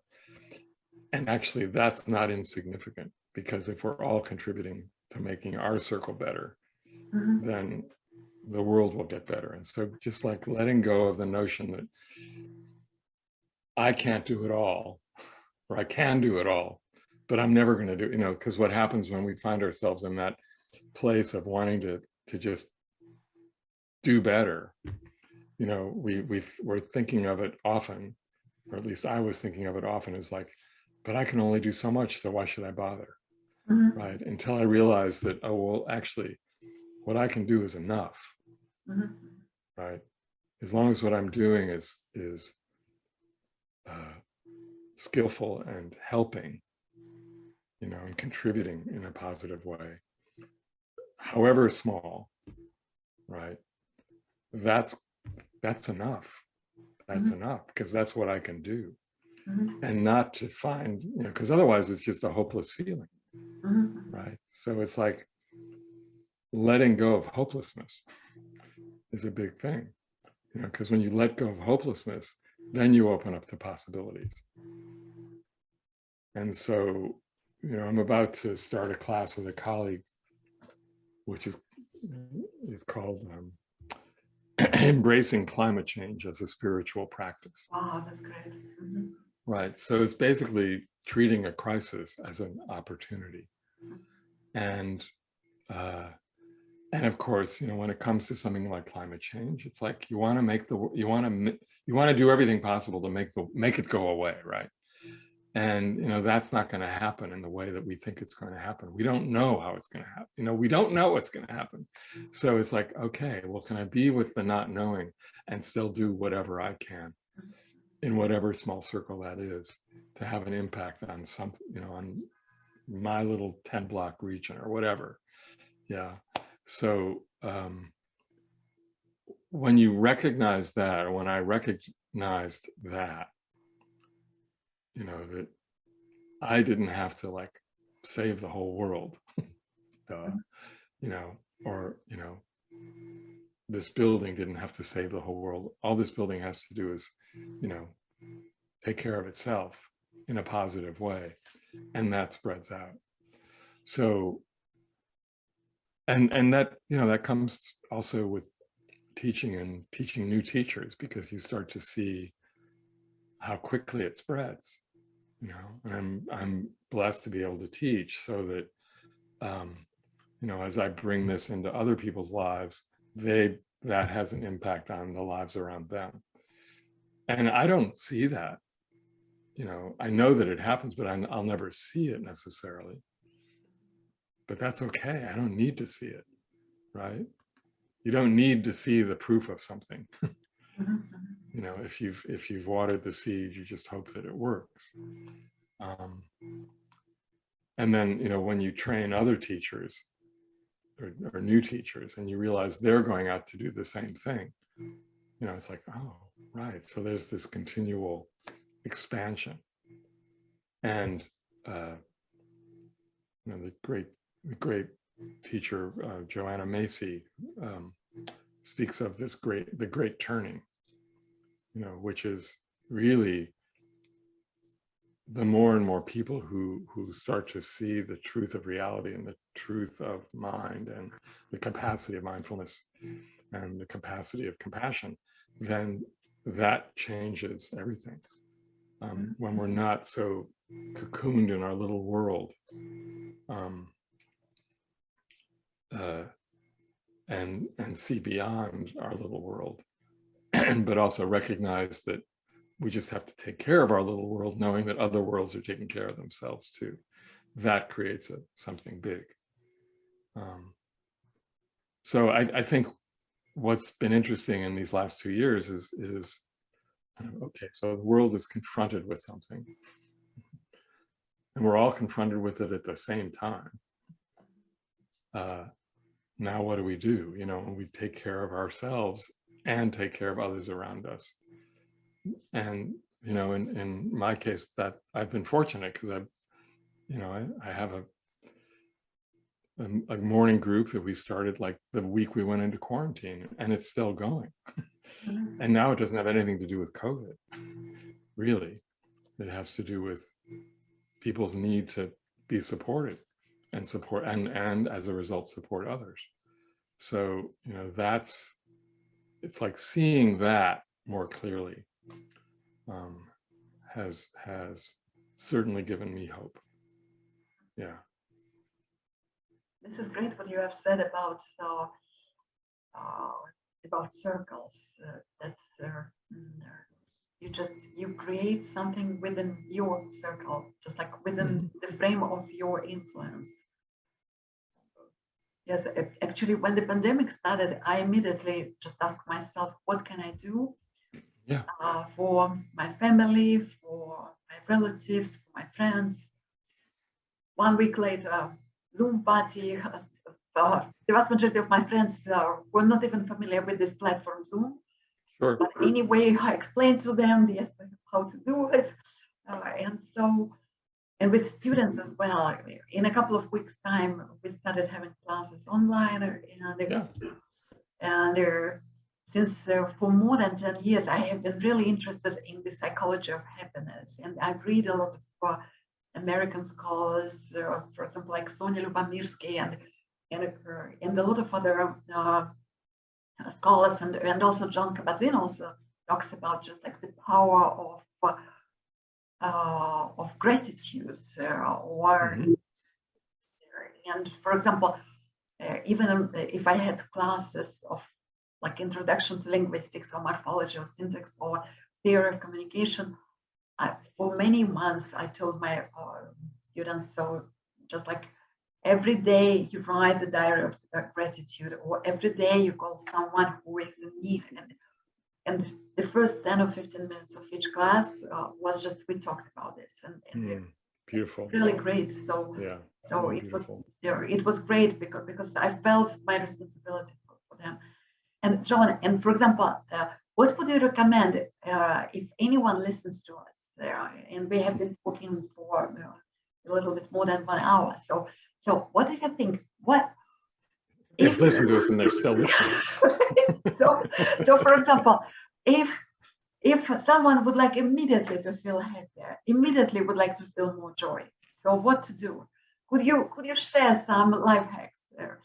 And actually that's not insignificant, because if we're all contributing to making our circle better, then the world will get better. And so just like letting go of the notion that I can't do it all, or I can do it all, but I'm never going to do, you know, because what happens when we find ourselves in that place of wanting to just do better, you know, we're thinking of it often, or at least I was thinking of it often, as like, but I can only do so much, so why should I bother? Right? Until I realized that, oh, well, actually, what I can do is enough. Right? As long as what I'm doing is skillful and helping, you know, and contributing in a positive way, however small, right? That's enough. That's enough, because that's what I can do. And not to find, you know, because otherwise it's just a hopeless feeling, right? So it's like letting go of hopelessness is a big thing, you know, because when you let go of hopelessness, then you open up the possibilities. And so, you know, I'm about to start a class with a colleague, which is called Embracing Climate Change as a Spiritual Practice. Oh, that's great. Right. So it's basically treating a crisis as an opportunity. And of course, you know, when it comes to something like climate change, it's like you want to do everything possible to make it go away, right? And you know, that's not going to happen in the way that we think it's going to happen. We don't know how it's going to happen. You know, we don't know what's going to happen. So it's like, okay, well, can I be with the not knowing and still do whatever I can in whatever small circle that is, to have an impact on something, you know, on my little 10-block region or whatever. Yeah. So when you recognize that, or when I recognized that, you know, that I didn't have to like save the whole world, you know, or, you know, this building didn't have to save the whole world. All this building has to do is, you know, take care of itself in a positive way, and that spreads out. So, and that, you know, that comes also with teaching and teaching new teachers, because you start to see how quickly it spreads, you know. And I'm blessed to be able to teach, so that you know, as I bring this into other people's lives, that has an impact on the lives around them. And I don't see that, you know, I know that it happens, but I'll never see it necessarily. but that's okay. I don't need to see it, right? You don't need to see the proof of something. You know, if you've watered the seed, you just hope that it works. And then, you know, when you train other teachers or new teachers, and you realize they're going out to do the same thing, you know, it's like, oh, right. So there's this continual expansion. And you know, the great teacher Joanna Macy speaks of this the great turning, you know, which is really the more and more people who start to see the truth of reality and the truth of mind and the capacity of mindfulness and the capacity of compassion, then that changes everything. When we're not so cocooned in our little world, and see beyond our little world, but also recognize that we just have to take care of our little world, knowing that other worlds are taking care of themselves too. That creates something big. So I think what's been interesting in these last 2 years is okay, so the world is confronted with something, and we're all confronted with it at the same time. Now what do? You know, we take care of ourselves and take care of others around us. And, you know, in my case, that I've been fortunate because I have a morning group that we started like the week we went into quarantine, and it's still going. And now it doesn't have anything to do with COVID, really. It has to do with people's need to be supported and as a result support others. So, you know, it's like seeing that more clearly has certainly given me hope. Yeah. This is great what you have said about circles. That you create something within your circle, just like within the frame of your influence. Yes, actually, when the pandemic started, I immediately just asked myself, what can I do for my family, for my relatives, for my friends? 1 week later, Zoom party. The vast majority of my friends were not even familiar with this platform, Zoom. Sure. But anyway, I explained to them how to do it. And with students as well, in a couple of weeks' time, we started having classes online. And since for more than 10 years, I have been really interested in the psychology of happiness. And I've read a lot of American scholars, for example, like Sonia Lubomirsky and a lot of other scholars, and also John Kabat-Zinn also talks about just like the power of gratitude, and for example, even if I had classes of like introduction to linguistics or morphology or syntax or theory of communication, for many months I told my students, so just like every day you write the diary of gratitude, or every day you call someone who is in need, and the first 10 or 15 minutes of each class was just, we talked about this, and beautiful, really great. So it was great because I felt my responsibility for them. And John, and for example, what would you recommend if anyone listens to us? And we have been talking for a little bit more than 1 hour. So what do you think? What if listen to us and they're still listening? so for example, if someone would like immediately to feel happier, immediately would like to feel more joy, so what to do? Could you share some life hacks there?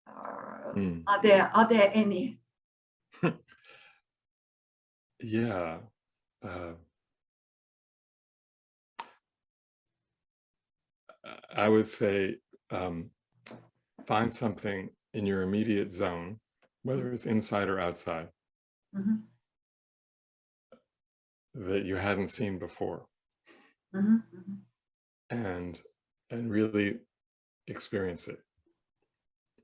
Are there any? Yeah. I would say find something in your immediate zone, whether it's inside or outside, that you hadn't seen before, and really experience it,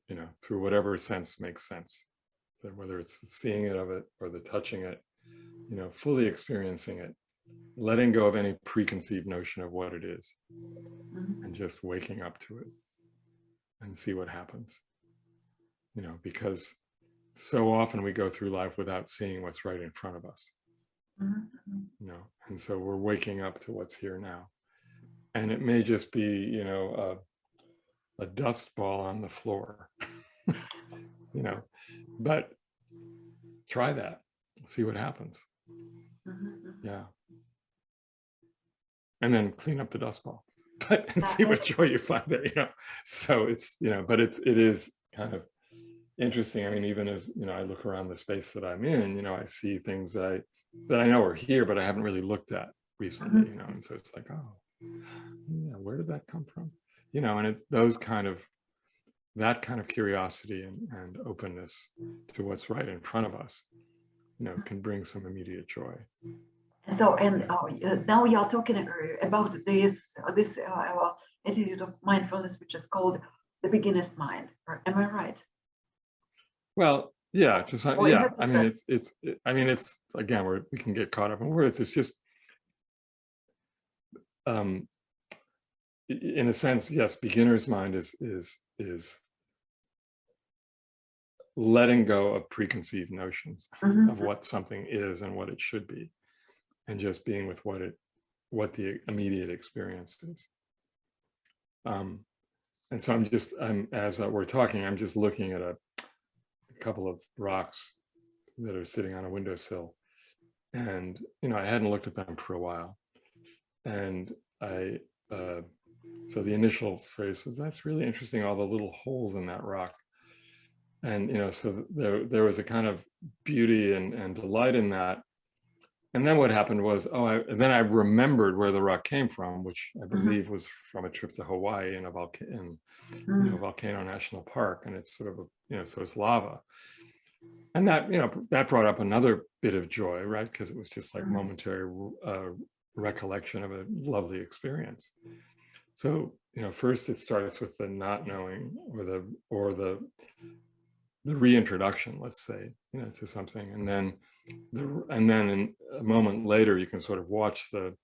you know, through whatever sense makes sense. So whether it's the seeing it of it or the touching it, you know, fully experiencing it, letting go of any preconceived notion of what it is, and just waking up to it and see what happens. You know, because so often we go through life without seeing what's right in front of us. You know, and so we're waking up to what's here now. And it may just be, you know, a dust ball on the floor, you know, but try that, see what happens. Yeah. And then clean up the dust ball, but and see what joy you find there, you know. So it's, you know, but it is kind of interesting. I mean, even as, you know, I look around the space that I'm in, you know, I see things that I know are here, but I haven't really looked at recently, you know, and so it's like, oh, yeah, where did that come from? You know, and that kind of curiosity and openness to what's right in front of us, you know, can bring some immediate joy. So, and now you are talking about this attitude of mindfulness, which is called the beginner's mind. Am I right? Well, yeah, just yeah. I mean, it's again, we can get caught up in words. It's just, in a sense, yes, beginner's mind is letting go of preconceived notions of what something is and what it should be, and just being with what the immediate experience is. And so as we're talking, I'm just looking at a couple of rocks that are sitting on a windowsill, and you know, I hadn't looked at them for a while, and so the initial phrase was, "That's really interesting, all the little holes in that rock." And you know, so there was a kind of beauty and delight in that. And then what happened was, then I remembered where the rock came from, which I believe was from a trip to Hawaii in Volcano National Park, and it's sort of you know, so it's lava. And that, you know, that brought up another bit of joy, right? Because it was just like momentary recollection of a lovely experience. So, you know, first it starts with the not knowing or the reintroduction, let's say, you know, to something, and then in a moment later, you can sort of watch the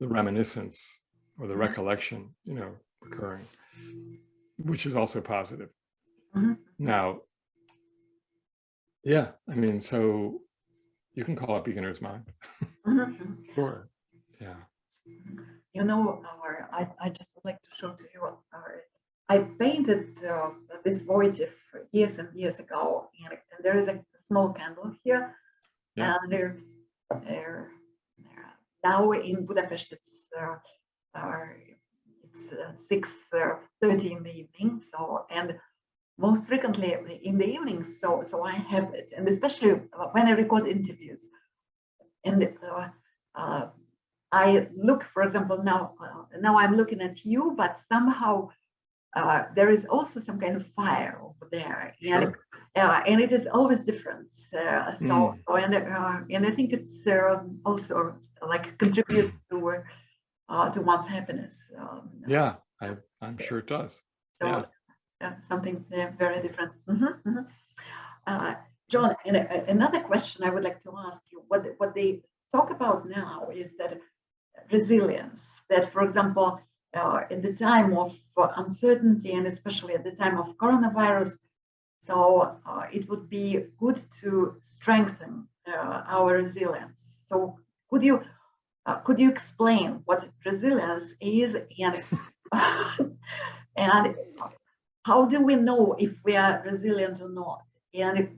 reminiscence or the recollection, you know, occurring, which is also positive. Now, yeah, I mean, so you can call it beginner's mind. Sure. Yeah. You know, I just would like to show to you. I painted this votive years and years ago, and there is a small candle here. Yeah. And now in Budapest it's 6:30 in the evening. So, and most frequently in the evenings, so I have it, and especially when I record interviews, and I look, for example, now I'm looking at you, but somehow there is also some kind of fire over there, Sure. And it is always different. So and I think it's also like contributes to one's happiness. Yeah, I'm sure it does. So something very different. John, and another question I would like to ask you: what they talk about now is that resilience. That, for example, in the time of uncertainty, and especially at the time of coronavirus, so it would be good to strengthen our resilience. So could you explain what resilience is, and how do we know if we are resilient or not, and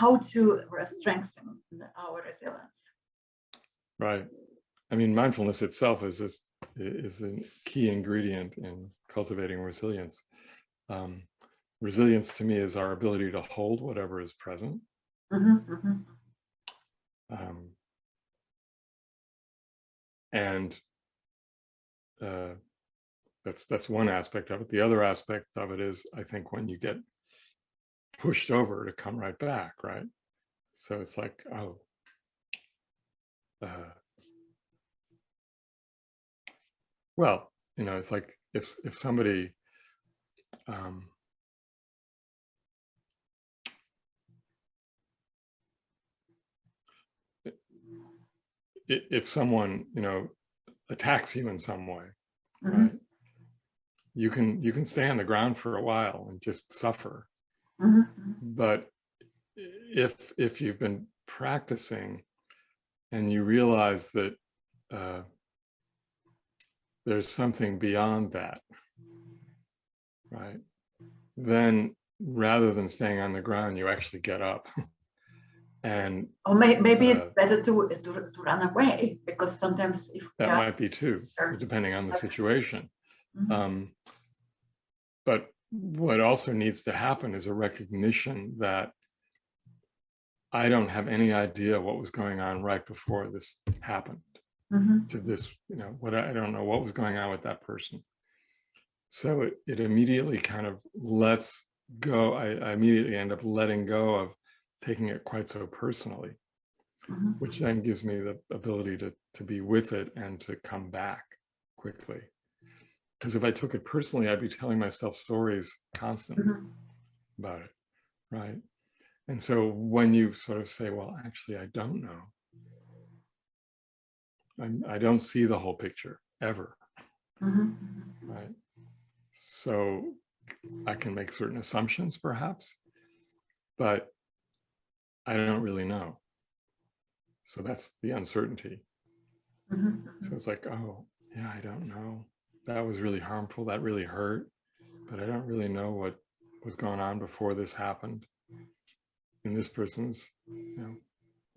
how to strengthen our resilience? Right. I mean, mindfulness itself is the key ingredient in cultivating resilience. Resilience to me is our ability to hold whatever is present. And that's one aspect of it. The other aspect of it is, I think, when you get pushed over, to come right back, right? So it's like, well, it's like if somebody, if someone, attacks you in some way, right? You can stay on the ground for a while and just suffer. But if you've been practicing and you realize that there's something beyond that, right? Then rather than staying on the ground, you actually get up. And or maybe it's better to run away, because sometimes if that might be too, depending on the situation. But what also needs to happen is a recognition that I don't have any idea what was going on right before this happened. To this, I don't know what was going on with that person. So it immediately kind of lets go. I immediately end up letting go of taking it quite so personally, which then gives me the ability to be with it and to come back quickly. Because if I took it personally, I'd be telling myself stories constantly about it, right? And so when you sort of say, well, actually, I don't know. I don't see the whole picture ever, right? So I can make certain assumptions perhaps, but I don't really know. So that's the uncertainty. So it's like, oh, yeah, I don't know. That was really harmful. That really hurt, but I don't really know what was going on before this happened in this person's,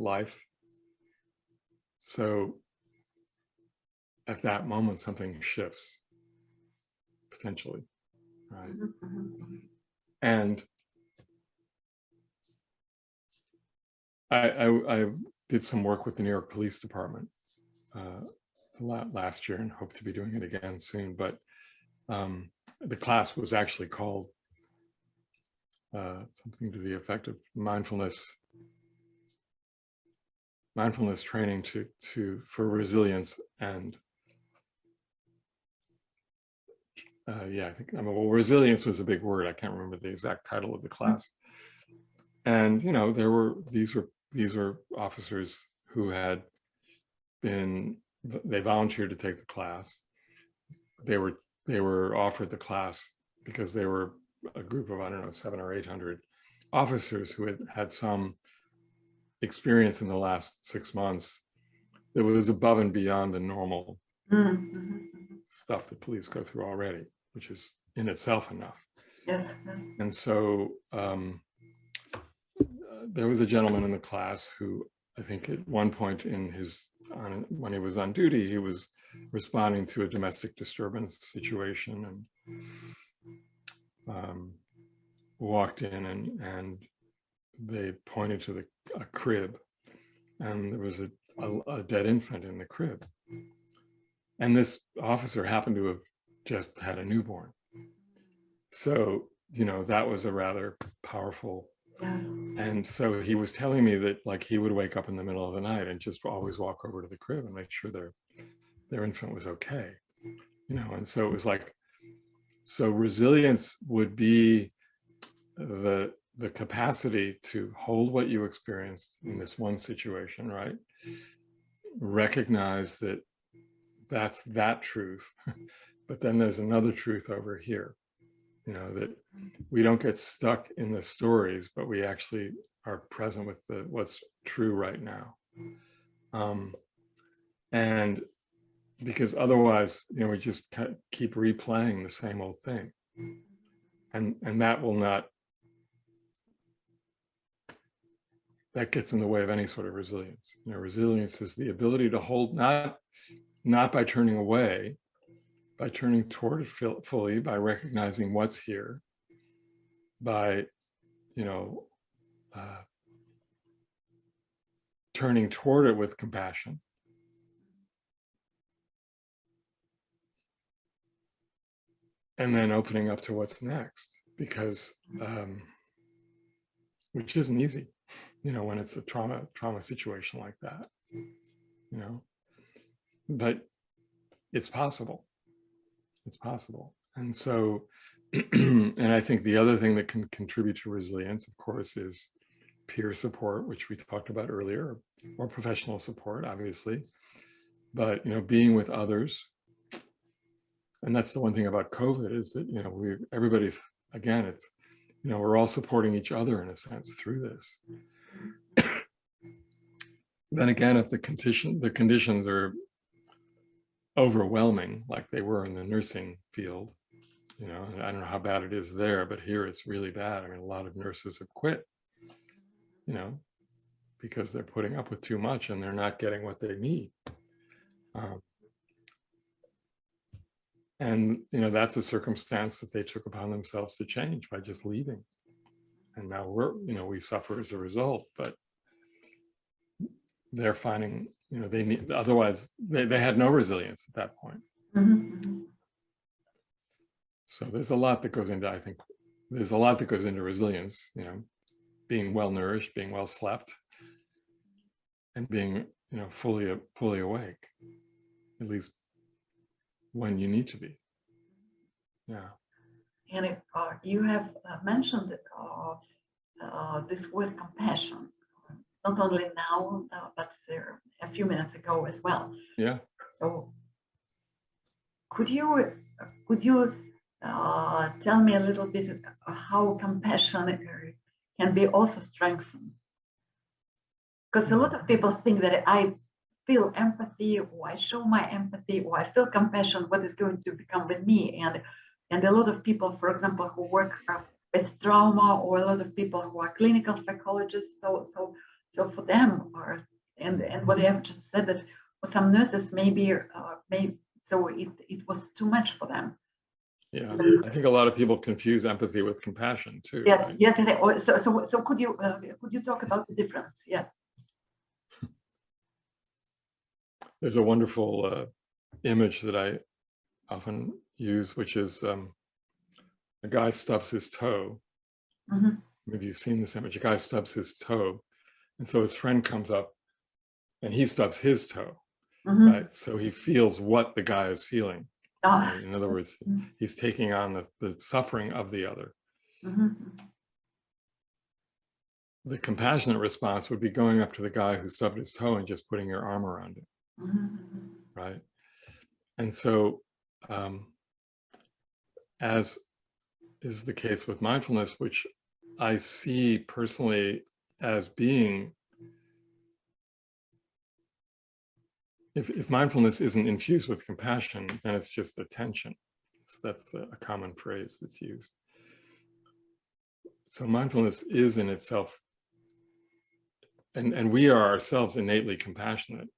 life. So at that moment, something shifts potentially, right? And I did some work with the New York Police Department last year and hope to be doing it again soon. But the class was actually called something to the effect of mindfulness training for resilience and I think resilience was a big word. I can't remember the exact title of the class. And these were officers who had they volunteered to take the class. They were offered the class because they were a group of, I don't know, 700 or 800 officers who had some experience in the last 6 months that was above and beyond the normal stuff that police go through already, which is in itself enough. Yes. And so there was a gentleman in the class who I think at one point when he was on duty, he was responding to a domestic disturbance situation and walked in and they pointed to a crib, and there was a dead infant in the crib. And this officer happened to have just had a newborn. So, that was a rather powerful. And so he was telling me that like he would wake up in the middle of the night and just always walk over to the crib and make sure their infant was okay. And so it was like, so resilience would be the capacity to hold what you experienced in this one situation, right? Recognize that that's that truth, but then there's another truth over here, that we don't get stuck in the stories, but we actually are present with what's true right now. And because otherwise, we just keep replaying the same old thing. And that will not, that gets in the way of any sort of resilience. Resilience is the ability to hold, not by turning away, by turning toward it fully, by recognizing what's here, by, turning toward it with compassion. And then opening up to what's next, because, which isn't easy, when it's a trauma situation like that, but it's possible. It's possible. And so, and I think the other thing that can contribute to resilience, of course, is peer support, which we talked about earlier, or professional support, obviously. But, being with others. And that's the one thing about COVID is that, everybody's, again, it's, we're all supporting each other in a sense through this. Then again, if the conditions are overwhelming, like they were in the nursing field, I don't know how bad it is there, but here it's really bad. I mean, a lot of nurses have quit, because they're putting up with too much and they're not getting what they need. And, that's a circumstance that they took upon themselves to change by just leaving. And now we suffer as a result, but they're finding, they need, otherwise they had no resilience at that point. Mm-hmm. So there's a lot that goes into, I think, there's a lot that goes into resilience, being well nourished, being well slept, and being, fully awake, at least when you need to be. Yeah. And if, you have mentioned this word compassion, not only now, but a few minutes ago as well. Yeah. So could you tell me a little bit how compassion can be also strengthened? Because a lot of people think that I feel empathy, or I show my empathy, or I feel compassion, what is going to become with me? And a lot of people, for example, who work with trauma, or a lot of people who are clinical psychologists, so for them, and what I have just said, that for some nurses maybe so it was too much for them. Yeah, so, I think a lot of people confuse empathy with compassion too. Yes, right? yes. So could you talk about the difference? Yeah. There's a wonderful image that I often use, which is a guy stubs his toe. Mm-hmm. Maybe you've seen this image. A guy stubs his toe, and so his friend comes up and he stubs his toe. Mm-hmm. Right? So he feels what the guy is feeling. Right? In other words, he's taking on the suffering of the other. Mm-hmm. The compassionate response would be going up to the guy who stubbed his toe and just putting your arm around it. Mm-hmm. Right? And so, as is the case with mindfulness, which I see personally as being, if mindfulness isn't infused with compassion, then it's just attention. That's a common phrase that's used. So mindfulness is in itself, and we are ourselves innately compassionate,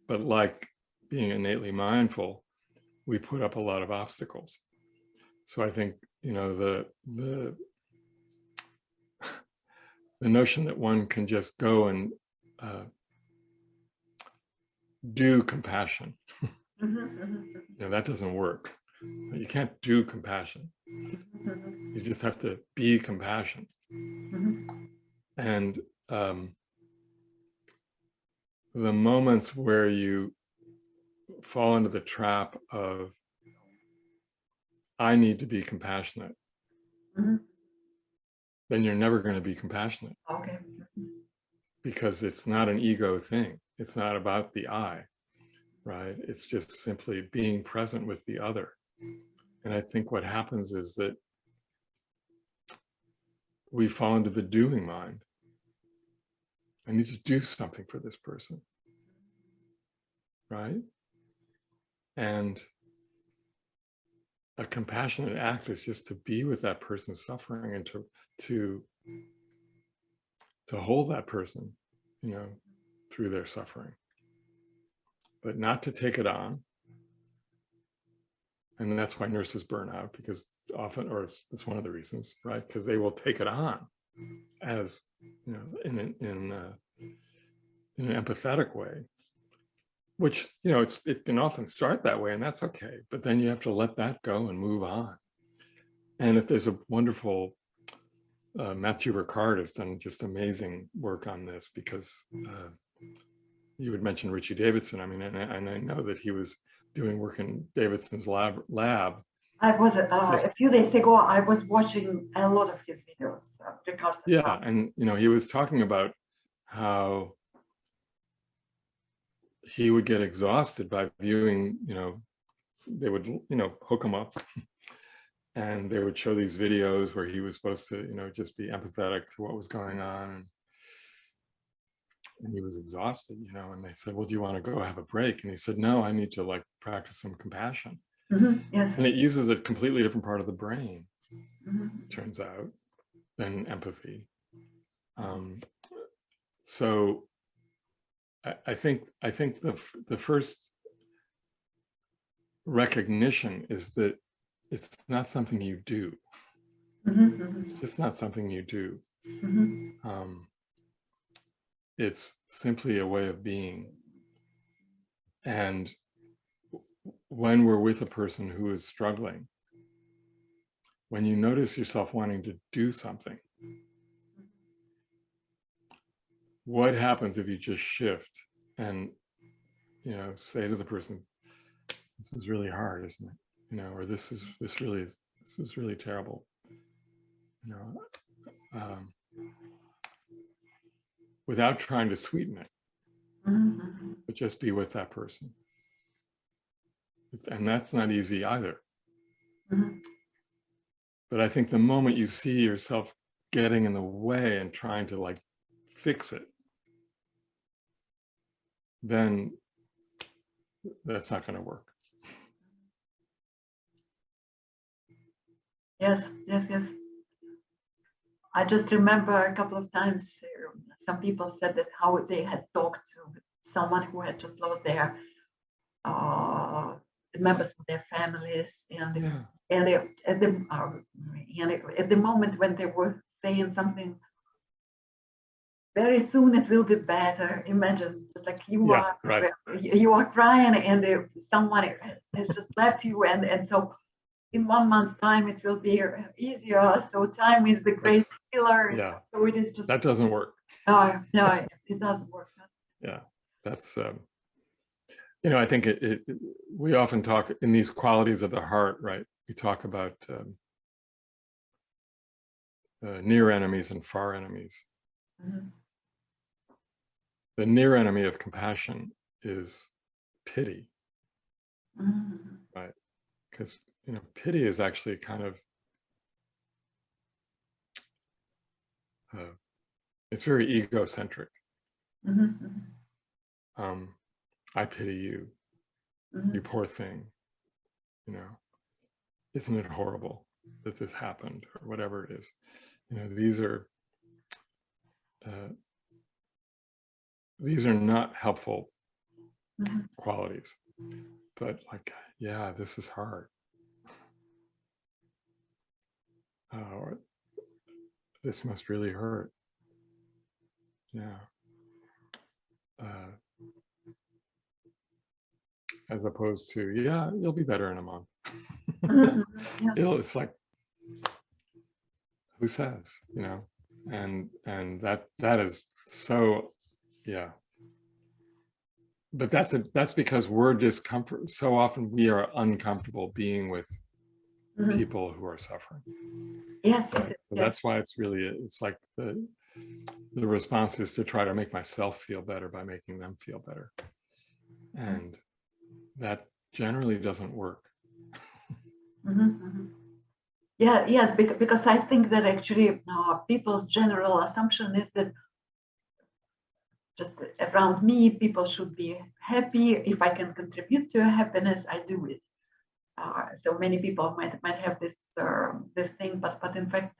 but like being innately mindful, we put up a lot of obstacles. So I think, the notion that one can just go and do compassion, that doesn't work. You can't do compassion. You just have to be compassion. And the moments where you fall into the trap of, I need to be compassionate, then you're never going to be compassionate. Okay. Because it's not an ego thing. It's not about the I, right? It's just simply being present with the other. And I think what happens is that we fall into the doing mind. I need to do something for this person, right? And a compassionate act is just to be with that person's suffering and to hold that person, through their suffering, but not to take it on. And that's why nurses burn out, because often, or it's one of the reasons, right? Because they will take it on as, in an empathetic way, which, it can often start that way, and that's okay. But then you have to let that go and move on. And if there's a wonderful, Matthew Ricard has done just amazing work on this, because you had mentioned Richie Davidson. I mean, and I know that he was doing work in Davidson's lab. I was a few days ago. I was watching a lot of his videos. Yeah, and he was talking about how he would get exhausted by viewing. They would hook him up, and they would show these videos where he was supposed to just be empathetic to what was going on, and he was exhausted. And they said, well, do you want to go have a break? And he said, no, I need to practice some compassion. Yes. And it uses a completely different part of the brain, turns out, than empathy. So I think the first recognition is that it's not something you do. It's just not something you do. It's simply a way of being. And when we're with a person who is struggling, when you notice yourself wanting to do something, what happens if you just shift and say to the person, this is really hard, isn't it? Or this is really terrible. Without trying to sweeten it, but just be with that person. And that's not easy either. But I think the moment you see yourself getting in the way and trying to fix it, then that's not going to work. Yes. I just remember a couple of times some people said that how they had talked to someone who had just lost their members of their families, and at the moment when they were saying something, very soon it will be better. Imagine just like you are crying, and someone has just left you, and so in 1 month's time it will be easier. So time is the great healer. Yeah. So it is just that doesn't work. No, it doesn't work. Yeah, that's I think we often talk in these qualities of the heart, right? We talk about near enemies and far enemies. The near enemy of compassion is pity, right? Because pity is actually kind of it's very egocentric. I pity you, you poor thing. Isn't it horrible that this happened, or whatever it is? These are not helpful qualities, but yeah, this is hard. Or this must really hurt. Yeah. As opposed to, yeah, you'll be better in a month. It's like, who says, and that is so, yeah. But that's because we're discomfort. So often we are uncomfortable being with people who are suffering. Yes. So that's why it's like the response is to try to make myself feel better by making them feel better. And that generally doesn't work. Yeah, yes, because I think that actually people's general assumption is that just around me, people should be happy. If I can contribute to happiness, I do it. So many people might have this thing, but in fact,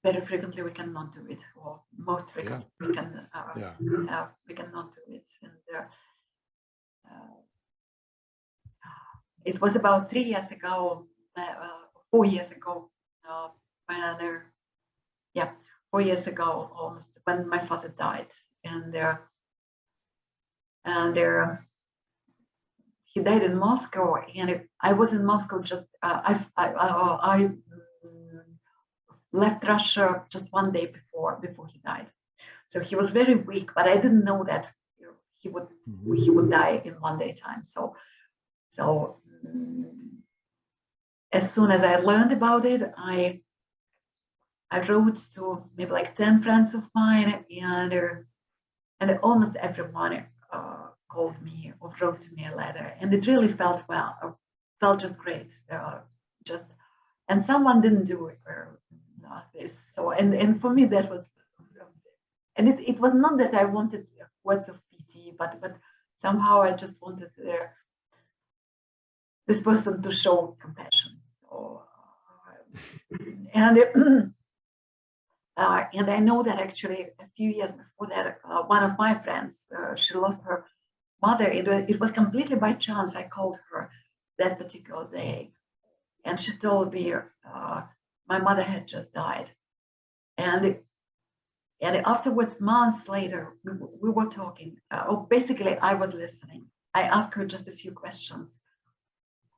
very frequently we cannot do it, or most frequently we cannot do it. And it was about 3 years ago, 4 years ago, 4 years ago almost, when my father died, and he died in Moscow, and I was in Moscow just I left Russia just 1 day before he died. So he was very weak, but I didn't know that he would die in one day time. So as soon as I learned about it, I wrote to maybe like 10 friends of mine, and almost everyone called me or wrote to me a letter, and it really felt just great. And someone didn't do this. So and for me that was, and it was not that I wanted words of pity, but somehow I just wanted this person to show compassion. So and I know that actually a few years before that, one of my friends, she lost her mother. It was completely by chance. I called her that particular day, and she told me my mother had just died. And afterwards, months later, we were talking. Basically, I was listening. I asked her just a few questions.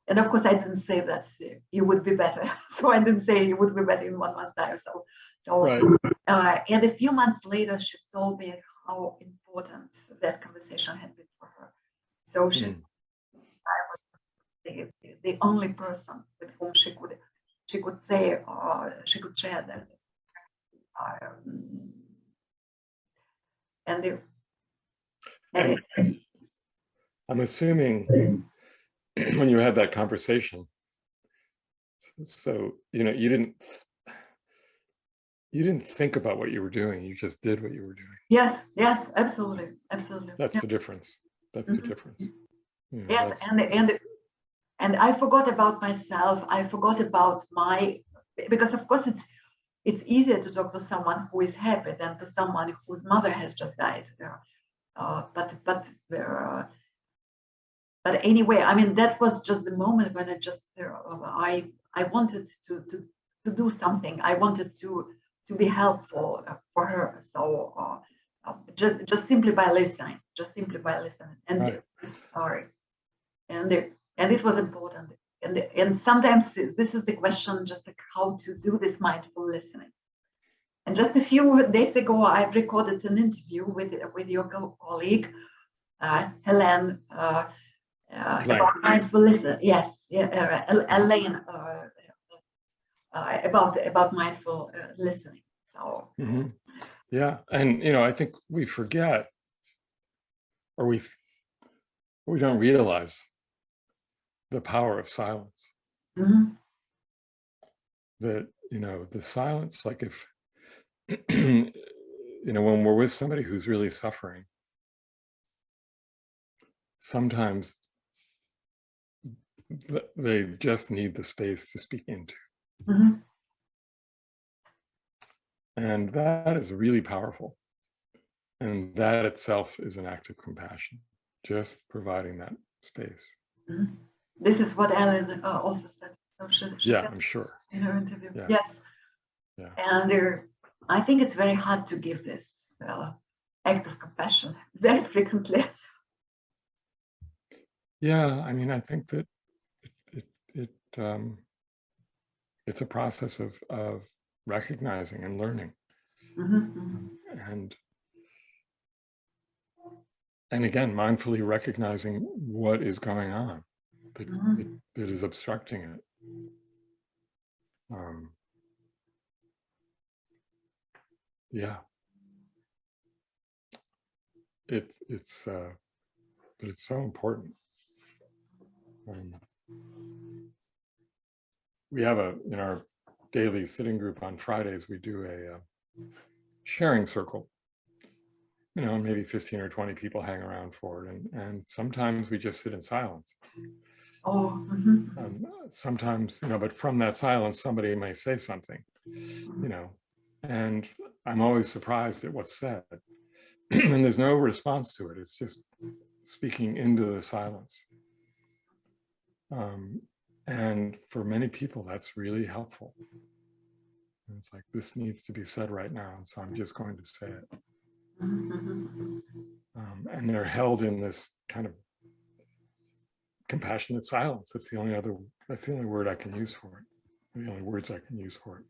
And of course, I didn't say that it would be better. So I didn't say it would be better in 1 month's time or so. Right. And a few months later, she told me how important that conversation had been for her. So I was the only person with whom she could say, she could share that. I'm assuming when you had that conversation, so you didn't think about what you were doing, you just did what you were doing. Yes, absolutely. That's the difference. That's the difference. Yes, and I forgot about myself. I forgot about because of course it's easier to talk to someone who is happy than to someone whose mother has just died. But anyway, I mean, that was just the moment when I wanted to do something. I wanted to be helpful for her. So just simply by listening, and right. And it was important. And sometimes this is the question, just like how to do this mindful listening. And just a few days ago, I've recorded an interview with your colleague, Helen, about mindful listening. Yes, Elaine, about mindful listening. So yeah, and I think we forget, or we don't realize the power of silence. That the silence, like if when we're with somebody who's really suffering, sometimes they just need the space to speak into. And that is really powerful. And that itself is an act of compassion, just providing that space. This is what Ellen also said. So she said I'm sure. in her interview. Yeah. Yes. Yeah. And I think it's very hard to give this act of compassion very frequently. Yeah, I mean, I think that it's a process of recognizing and learning, and again, mindfully recognizing what is going on that is obstructing it. Yeah, but it's so important. We have in our daily sitting group on Fridays, we do a sharing circle. Maybe 15 or 20 people hang around for it, and sometimes we just sit in silence. Sometimes, but from that silence, somebody may say something, and I'm always surprised at what's said. And there's no response to it. It's just speaking into the silence. And for many people, that's really helpful. And it's like, this needs to be said right now, and so I'm just going to say it. And they're held in this kind of compassionate silence. That's the only word I can use for it. The only words I can use for it.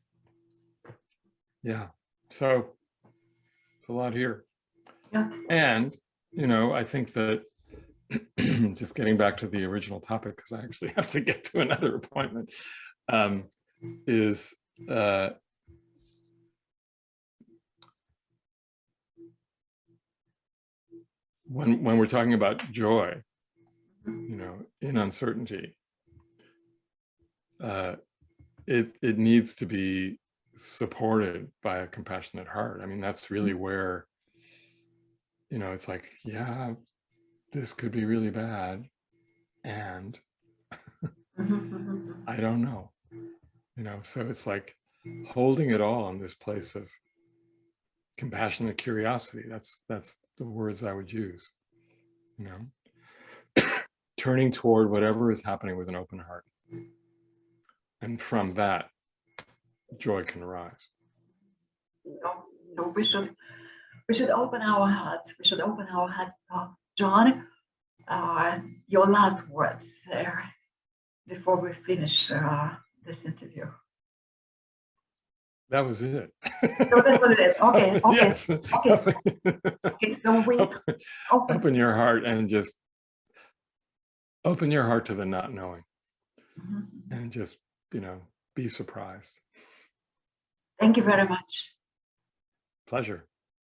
Yeah. So it's a lot here. Yeah. And you know, I think that just getting back to the original topic, because I actually have to get to another appointment, is when we're talking about joy, you know, in uncertainty, it needs to be supported by a compassionate heart. I mean, that's really where, you know, it's like, yeah, this could be really bad, and I don't know, you know. So it's like holding it all in this place of compassionate curiosity. That's the words I would use, you know. Turning toward whatever is happening with an open heart, and from that, joy can arise. So we should open our hearts. We should open our hearts. John, your last words there before we finish this interview. That was it. So that was it. Okay. Okay. Yes. Okay. Okay. So we open your heart, and just open your heart to the not knowing, and just, you know, be surprised. Thank you very much. Pleasure.